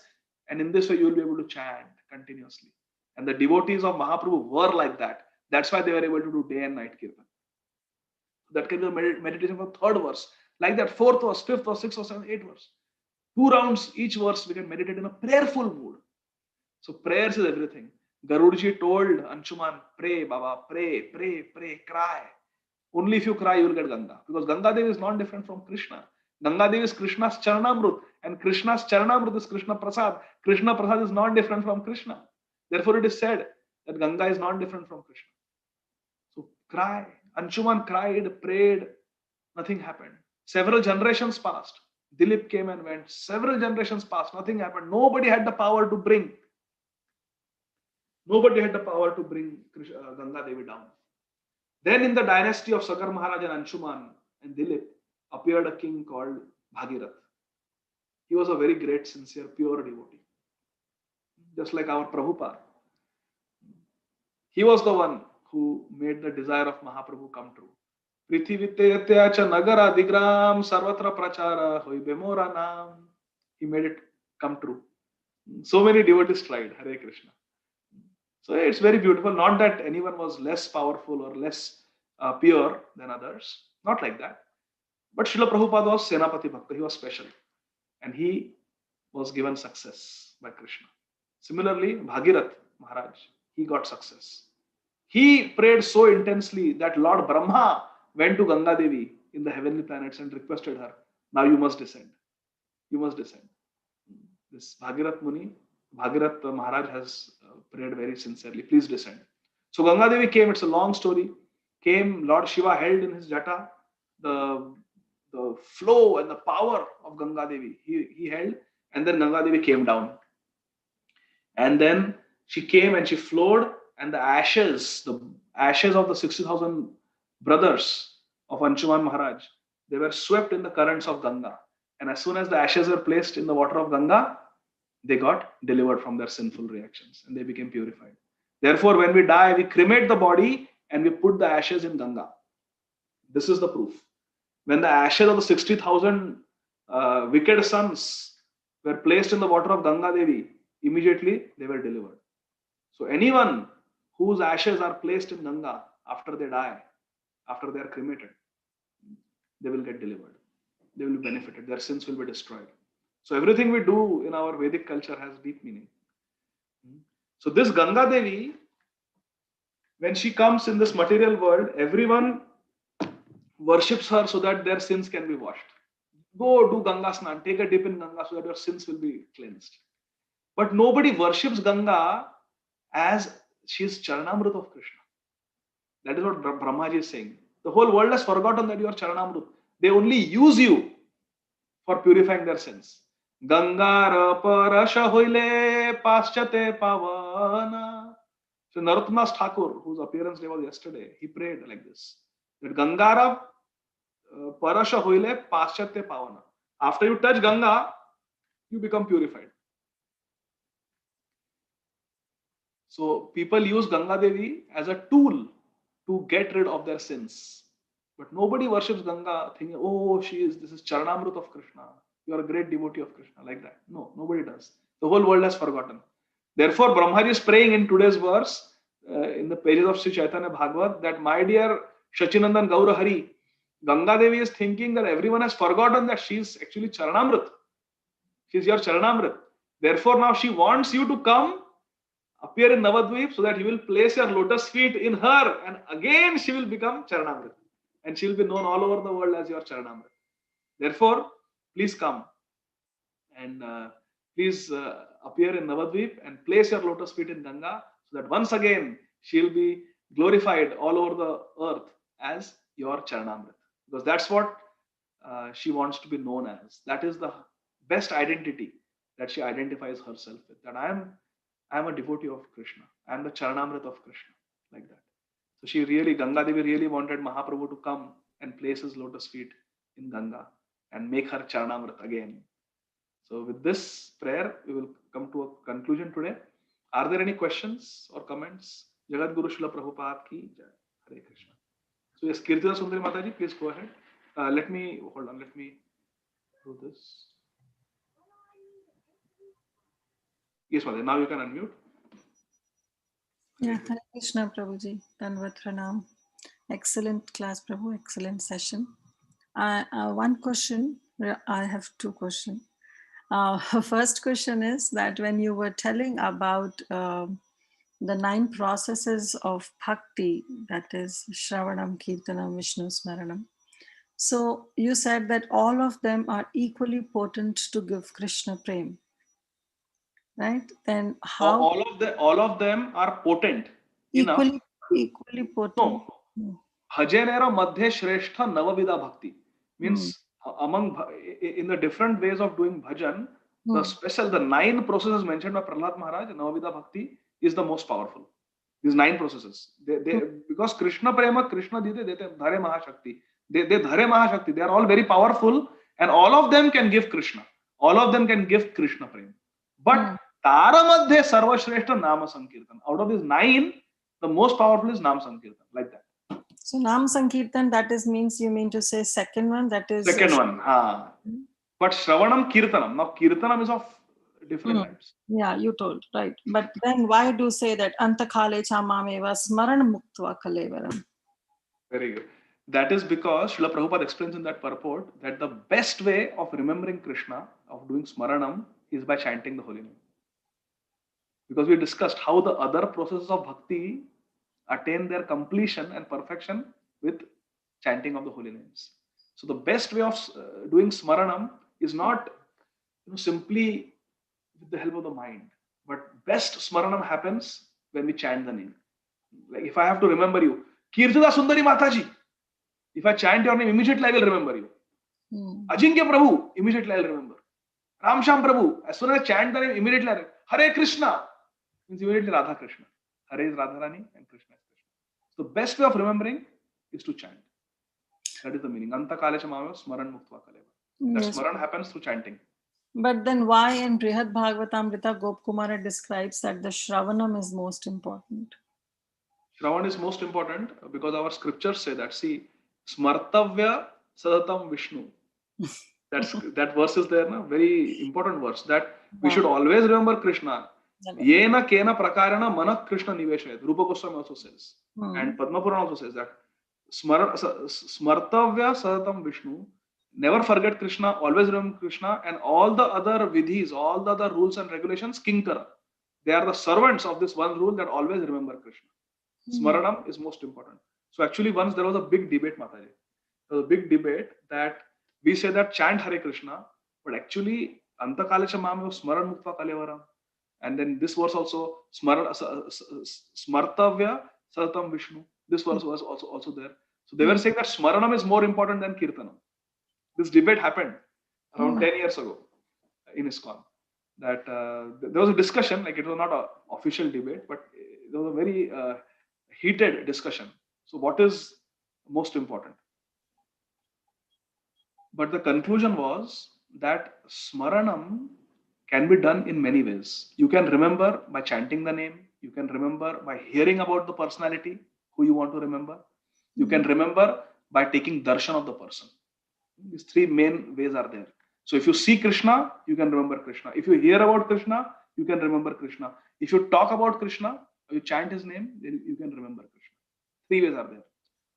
And in this way, you will be able to chant continuously. And the devotees of Mahaprabhu were like that. That's why they were able to do day and night kirtan. That can be a meditation for third verse. Like that, fourth verse, fifth verse, sixth verse, seventh, eighth verse. 2 rounds each verse, we can meditate in a prayerful mood. So prayers is everything. Garudji told Anshuman, pray, Baba, pray, pray, pray, cry. Only if you cry, you will get Ganga. Because Ganga Devi is not different from Krishna. Ganga Devi is Krishna's Charanamrut. And Krishna's Charanamrut is Krishna Prasad. Krishna Prasad is not different from Krishna. Therefore, it is said that Ganga is not different from Krishna. So cry. Anshuman cried, prayed, nothing happened. Several generations passed. Dilip came and went. Several generations passed, nothing happened. Nobody had the power to bring Ganga Devi down. Then in the dynasty of Sagar Maharaj and Anshuman and Dilip appeared a king called Bhagirath. He was a very great, sincere, pure devotee. Just like our Prabhupada. He was the one who made the desire of Mahaprabhu come true. Prithivitya cha nagara digram sarvatra prachara hoi bemora nam. He made it come true. So many devotees tried. Hare Krishna. So it's very beautiful. Not that anyone was less powerful or less pure than others. Not like that. But Srila Prabhupada was Senapati Bhakta. He was special. And he was given success by Krishna. Similarly, Bhagirath Maharaj, he got success. He prayed so intensely that Lord Brahma went to Ganga Devi in the heavenly planets and requested her, now you must descend. You must descend. This Bhagirath Maharaj has prayed very sincerely, please descend. So Ganga Devi came, it's a long story, came, Lord Shiva held in his jata the flow and the power of Ganga Devi. He held, and then Ganga Devi came down. And then she came and she flowed, and the ashes of the 60,000 brothers of Anshuman Maharaj, they were swept in the currents of Ganga. And as soon as the ashes were placed in the water of Ganga, they got delivered from their sinful reactions and they became purified. Therefore, when we die, we cremate the body and we put the ashes in Ganga. This is the proof. When the ashes of the 60,000 wicked sons were placed in the water of Ganga Devi, immediately they were delivered. So anyone whose ashes are placed in Ganga after they die, after they are cremated, they will get delivered. They will be benefited. Their sins will be destroyed. So everything we do in our Vedic culture has deep meaning. So this Ganga Devi, when she comes in this material world, everyone worships her so that their sins can be washed. Go do Ganga Snan, take a dip in Ganga so that your sins will be cleansed. But nobody worships Ganga as she is Charanamrut of Krishna. That is what Brahmaji is saying. The whole world has forgotten that you are Charanamrut. They only use you for purifying their sins. Gangara parasha hoile paschate pavana. So Narottam Thakur, whose appearance day was yesterday, he prayed like this. That Gangara parasha hoile paschate pavana. After you touch Ganga, you become purified. So people use Ganga Devi as a tool to get rid of their sins. But nobody worships Ganga thinking, oh, this is Charanamrut of Krishna. You are a great devotee of Krishna, like that. No, nobody does. The whole world has forgotten. Therefore, Brahmaji is praying in today's verse, in the pages of Sri Chaitanya Bhagavat, that my dear Shachinandan Gaura Hari, Ganga Devi is thinking that everyone has forgotten that she is actually Charanamrut. She is your Charanamrut. Therefore, now she wants you to come, appear in Navadvip so that you will place your lotus feet in her, and again she will become Charanamrut. And she will be known all over the world as your Charanamrut. Therefore, please come and please appear in Navadvip and place your lotus feet in Ganga so that once again she will be glorified all over the earth as your Charanamrut. Because that's what she wants to be known as. That is the best identity that she identifies herself with. That I am a devotee of Krishna. I am the Charanamrut of Krishna. Like that. So Ganga Devi really wanted Mahaprabhu to come and place his lotus feet in Ganga and make her Charanamrut again. So with this prayer, we will come to a conclusion today. Are there any questions or comments? Jagat Guru Srila Prabhupada ki jai. Hare Krishna. So yes, Kirtida Sundari Mataji, please go ahead. Let me through this. Yes, Mother. Now you can unmute. Yeah, Hare Krishna, Prabhuji. Dandavat Pranam. Excellent class, Prabhu. Excellent session. One question. I have two questions. First question is that when you were telling about the 9 processes of bhakti, that is Shravanam, Kirtanam, Vishnu Smaranam. So you said that all of them are equally potent to give Krishna prem, right? Then how All of them are potent enough. equally potent? No, Bhajanera Madhya Shrestha Navavida Bhakti Hmm. means among in the different ways of doing bhajan, Hmm. the 9 processes mentioned by Prahlad Maharaj, Navavida Bhakti is the most powerful. These 9 processes. They because Krishna Prema, Krishna Dite, Dhare Mahashakti. They Dhare Mahashakti. They are all very powerful and all of them can give Krishna. All of them can give Krishna Prema. But Tara Madhya Sarva Shrestha Nama Sankirtan. Out of these 9, the most powerful is Nam Sankirtan. Like that. So Nam Sankirtan, that is means you mean to say second one, that is Second one, but Shravanam Kirtanam. Now Kirtanam is of different types. Yeah, you told, right. But then why do say that Antakhale chamameva smaran muktva kalevaram? Very good. That is because Srila Prabhupada explains in that purport that the best way of remembering Krishna, of doing Smaranam, is by chanting the holy name. Because we discussed how the other processes of bhakti attain their completion and perfection with chanting of the holy names. So the best way of doing Smaranam is not simply with the help of the mind, but best Smaranam happens when we chant the name. Like if I have to remember you, Kirtida Sundari Mataji, if I chant your name, immediately I will remember you. Ajinkya Prabhu, immediately I will remember. Ramsham Prabhu, as soon as I chant the name, immediately I remember. Hare Krishna, means immediately Radha Krishna. Hare is Radharani and Krishna is Krishna. So the best way of remembering is to chant. That is the meaning. Anta kale chamava smaran muktva kaleva. That smaran happens through chanting. But then why in Brihad Bhagavatamrita Gopkumara describes that the Shravanam is most important? Shravan is most important because our scriptures say that. See, Smartavya Sadatam Vishnu. That verse is there, na? Very important verse. That we should always remember Krishna. Yena kena prakarana manak Krishna niveshayat. Rupa Goswami also says. And Padma Purana also says that. Smartavya Sadatam Vishnu. Never forget Krishna, always remember Krishna, and all the other vidhis, all the other rules and regulations, kinkara. They are the servants of this one rule that always remember Krishna. Smaranam is most important. So actually once there was a big debate, Mataji. There was a big debate that we say that chant Hare Krishna, but actually Antakalecha Mame was Smaran Muktva Kalevaram. And then this verse also Smartavya Sadatam Vishnu. This verse was also there. So they were saying that Smaranam is more important than Kirtanam. This debate happened around 10 years ago in ISKCON. That there was a discussion, like it was not an official debate, but there was a very heated discussion. So what is most important? But the conclusion was that Smaranam can be done in many ways. You can remember by chanting the name. You can remember by hearing about the personality who you want to remember. You can remember by taking darshan of the person. These 3 main ways are there. So if you see Krishna, you can remember Krishna. If you hear about Krishna, you can remember Krishna. If you talk about Krishna, or you chant his name, then you can remember Krishna. 3 ways are there.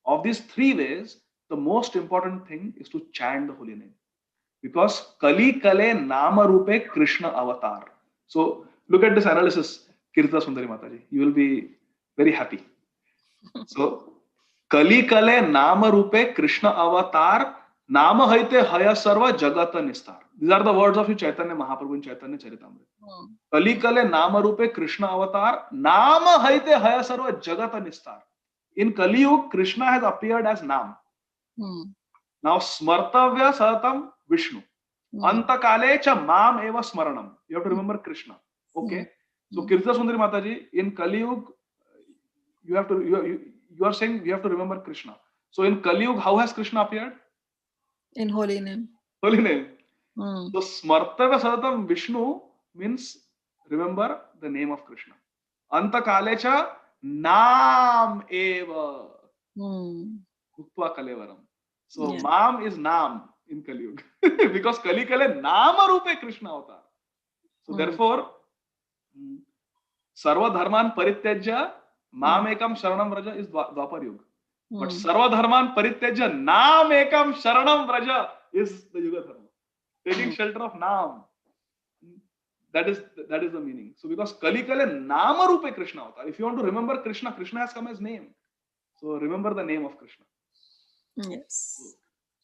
Of these 3 ways, the most important thing is to chant the holy name. Because Kali Kale Nama Rupe Krishna Avatar. So look at this analysis, Kirtida Sundari Mataji. You will be very happy. So Kali Kale Nama Rupe Krishna Avatar Nama Haite Haya Sarva Jagata Nistar. These are the words of Chaitanya Mahaprabhu in Chaitanya Charitamrita. Kali Kale Nama Rupe Krishna Avatar Nama Haite Haya Sarva Jagata Nistar. In Kali Yuga, Krishna has appeared as Nam. Now Smartavya Sadatam Vishnu. Antakale cha Mam eva Smaranam. You have to remember Krishna. Okay. So Kirtida Sundari Mataji, in Kali Yuga, you are saying you have to remember Krishna. So in Kali Yuga, how has Krishna appeared? In holy name. Holy name. So Smartavya Sadatam Vishnu means remember the name of Krishna. Antakale cha Nam eva Muktva Kalevaram. So Mam is Nam. in Kali Yuga because Kali Kale Nama Rupe Krishna avatar. So therefore, Sarva Dharman Parityajya Mam Ekam Sharanam Vraja is Dwapar Yuga. But Sarva Dharman Parityajya Nam Ekam Sharanam Vraja is the Yuga Dharma. Taking shelter of Nam. That is the meaning. So because Kali Kale Nama Rupe Krishna avatar. If you want to remember Krishna, Krishna has come as name. So remember the name of Krishna. Yes.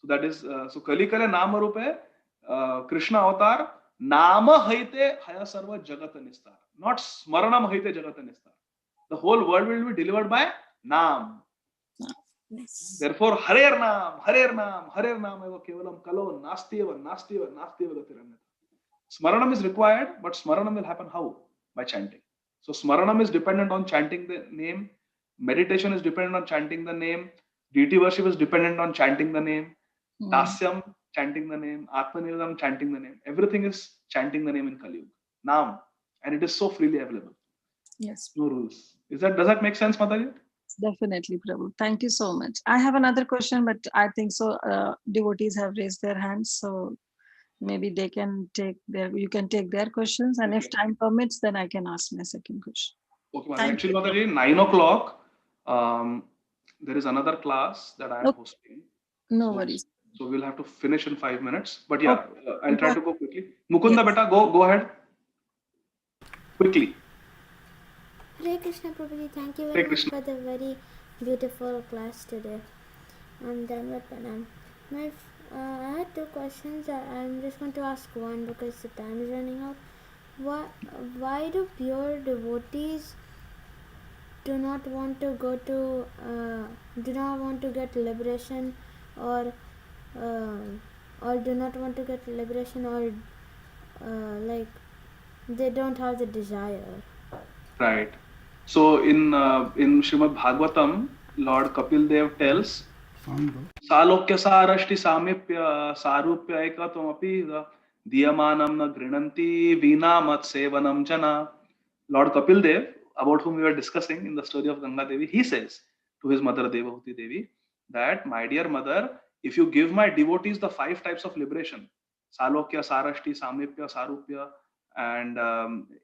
So that is so Kali Kale Nama Rupe Krishna avatar Nama Haite Haya Sarva Jagat Nistar. Not Smaranam Haite Jagat Nistar. The whole world will be delivered by Nam. Yes. Therefore, Harer Nam eva kevalam kalo nastiyeva gatiranyata. Smaranam is required, but Smaranam will happen how? By chanting. So Smaranam is dependent on chanting the name. Meditation is dependent on chanting the name. Deity worship is dependent on chanting the name. Dasyam, chanting the name. Atmanirvam, chanting the name. Everything is chanting the name in Kali Yuga. Nam. And it is so freely available. Yes. No rules. Does that make sense, Mataji? Definitely, Prabhu. Thank you so much. I have another question, but I think so. Devotees have raised their hands, so maybe they can you can take their questions, and if time permits, then I can ask my second question. Okay, actually, Mataji, 9 o'clock, there is another class that I am hosting. No worries. So we'll have to finish in 5 minutes. But yeah, I'll try to go quickly. Mukunda, beta, go ahead. Quickly. Hare Krishna Prabhuji, thank you very much for the very beautiful class today. I had two questions. I'm just going to ask one because the time is running out. Why do pure devotees do not want to get liberation or do not want to get liberation or like they don't have the desire? Right. So in Srimad Bhagavatam, Lord Kapil Dev tells, Salokya sarashti samipya sarupya ekatvam diyamanam na grinanti vina mat sevanam jana. Lord Kapil Dev, about whom we were discussing in the story of Ganga Devi, he says to his mother Devahuti Devi that, my dear mother, if you give my devotees the 5 types of liberation, Salokya, Sarashti, Samipya, Sarupya, and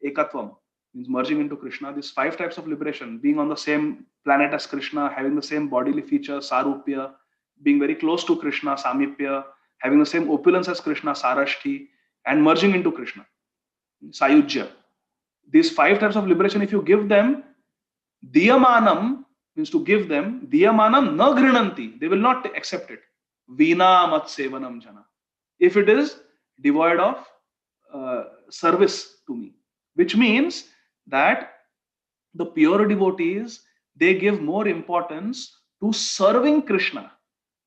Ekatvam, means merging into Krishna, these 5 types of liberation, being on the same planet as Krishna, having the same bodily features, Sarupya, being very close to Krishna, Samipya, having the same opulence as Krishna, Sarashti, and merging into Krishna, Sayujya. These 5 types of liberation, if you give them, Diyamanam means to give them, Diyamanam na grinanti, they will not accept it. Vina mat sevanam jana. If it is devoid of service to me, which means that the pure devotees, they give more importance to serving Krishna,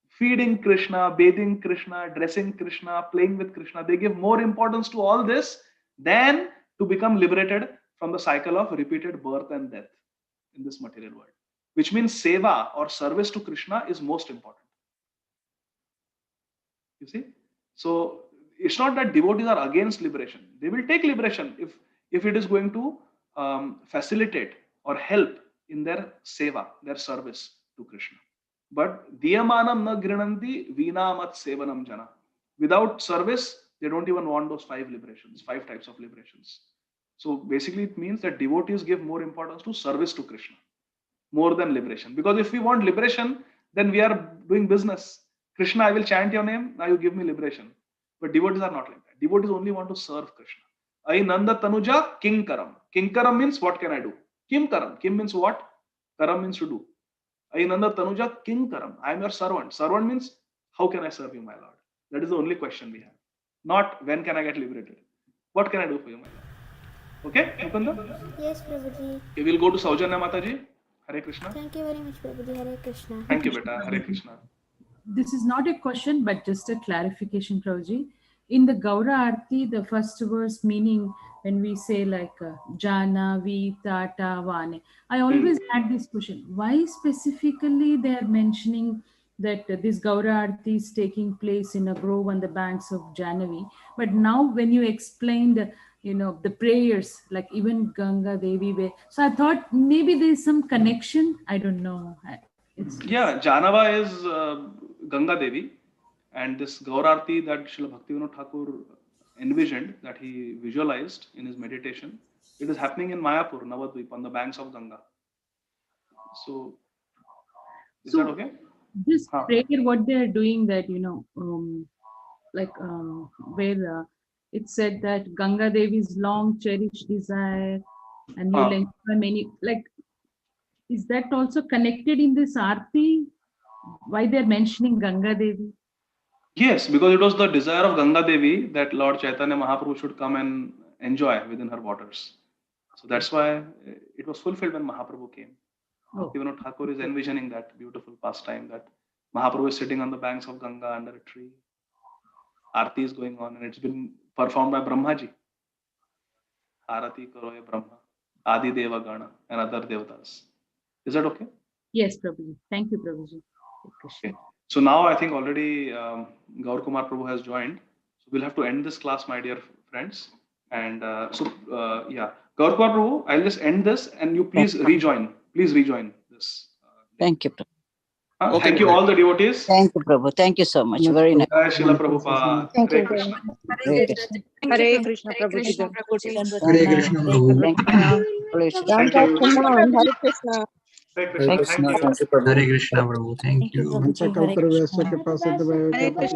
feeding Krishna, bathing Krishna, dressing Krishna, playing with Krishna. They give more importance to all this than to become liberated from the cycle of repeated birth and death in this material world, which means seva or service to Krishna is most important. You see? So it's not that devotees are against liberation. They will take liberation if it is going to facilitate or help in their seva, their service to Krishna. But diyamanam na grinanti vina mat sevanam jana. Without service, they don't even want those 5 liberations, 5 types of liberations. So basically it means that devotees give more importance to service to Krishna more than liberation. Because if we want liberation, then we are doing business. Krishna, I will chant your name, now you give me liberation. But devotees are not like that. Devotees only want to serve Krishna. Ai Nanda Tanuja Kinkaram. Kinkaram means what can I do? Kim Karam. Kim means what? Karam means to do. Ai Nanda Tanuja Kinkaram. I am your servant. Servant means how can I serve you, my Lord? That is the only question we have. Not when can I get liberated. What can I do for you, my Lord? Okay, Mukunda? Yes, Prabhuji. We will go to Saujanya Mataji. Hare Krishna. Thank you very much, Prabhuji. Hare Krishna. Thank you, beta. Hare Krishna. This is not a question, but just a clarification, Prabhuji. In the Gaura Arti, the first verse meaning when we say like Jana, Vi, Tata, Vane, I always had this question. Why specifically they are mentioning that this Gaura Arti is taking place in a grove on the banks of Jahnavi? But now when you explained the prayers, like even Ganga Devi, so I thought maybe there is some connection. I don't know. Yeah, Janava is Ganga Devi, And this Gaur Aarti that Srila Bhaktivinoda Thakur envisioned, that he visualized in his meditation, it is happening in Mayapur, Navadvip, on the banks of Ganga. So, is that okay? This Huh. prayer, what they are doing, that where it said that Ganga Devi's long cherished desire, and you'll enjoy many. Like, is that also connected in this Aarti? Why they're mentioning Ganga Devi? Yes, because it was the desire of Ganga Devi that Lord Chaitanya Mahaprabhu should come and enjoy within her waters. So that's why it was fulfilled when Mahaprabhu came. Oh. Bhaktivinoda Thakur is envisioning that beautiful pastime, that Mahaprabhu is sitting on the banks of Ganga under a tree. Aarti is going on, and it's been performed by Brahmaji. Arati Karoye Brahma, Adi Deva Gana, and other Devatas. Is that okay? Yes, Prabhuji. Thank you, Prabhuji. Okay. So now I think already Gaur Kumar Prabhu has joined. So we'll have to end this class, my dear friends. And yeah, Gaur Kumar Prabhu, I'll just end this, and you please rejoin. Please rejoin this. Thank you, Prabhu. Okay, thank you, all the devotees. Thank you, Prabhu. Thank you so much. Very nice. Jai Srila Prabhupada. Hare Krishna. Hare Krishna. Hare Krishna Prabhuji. Hare Krishna, Prabhu. Thank you. Thank you. Hare Krishna. Hare Krishna. Thank you. Hare Krishna, Prabhu. Thank you. Hare Krishna.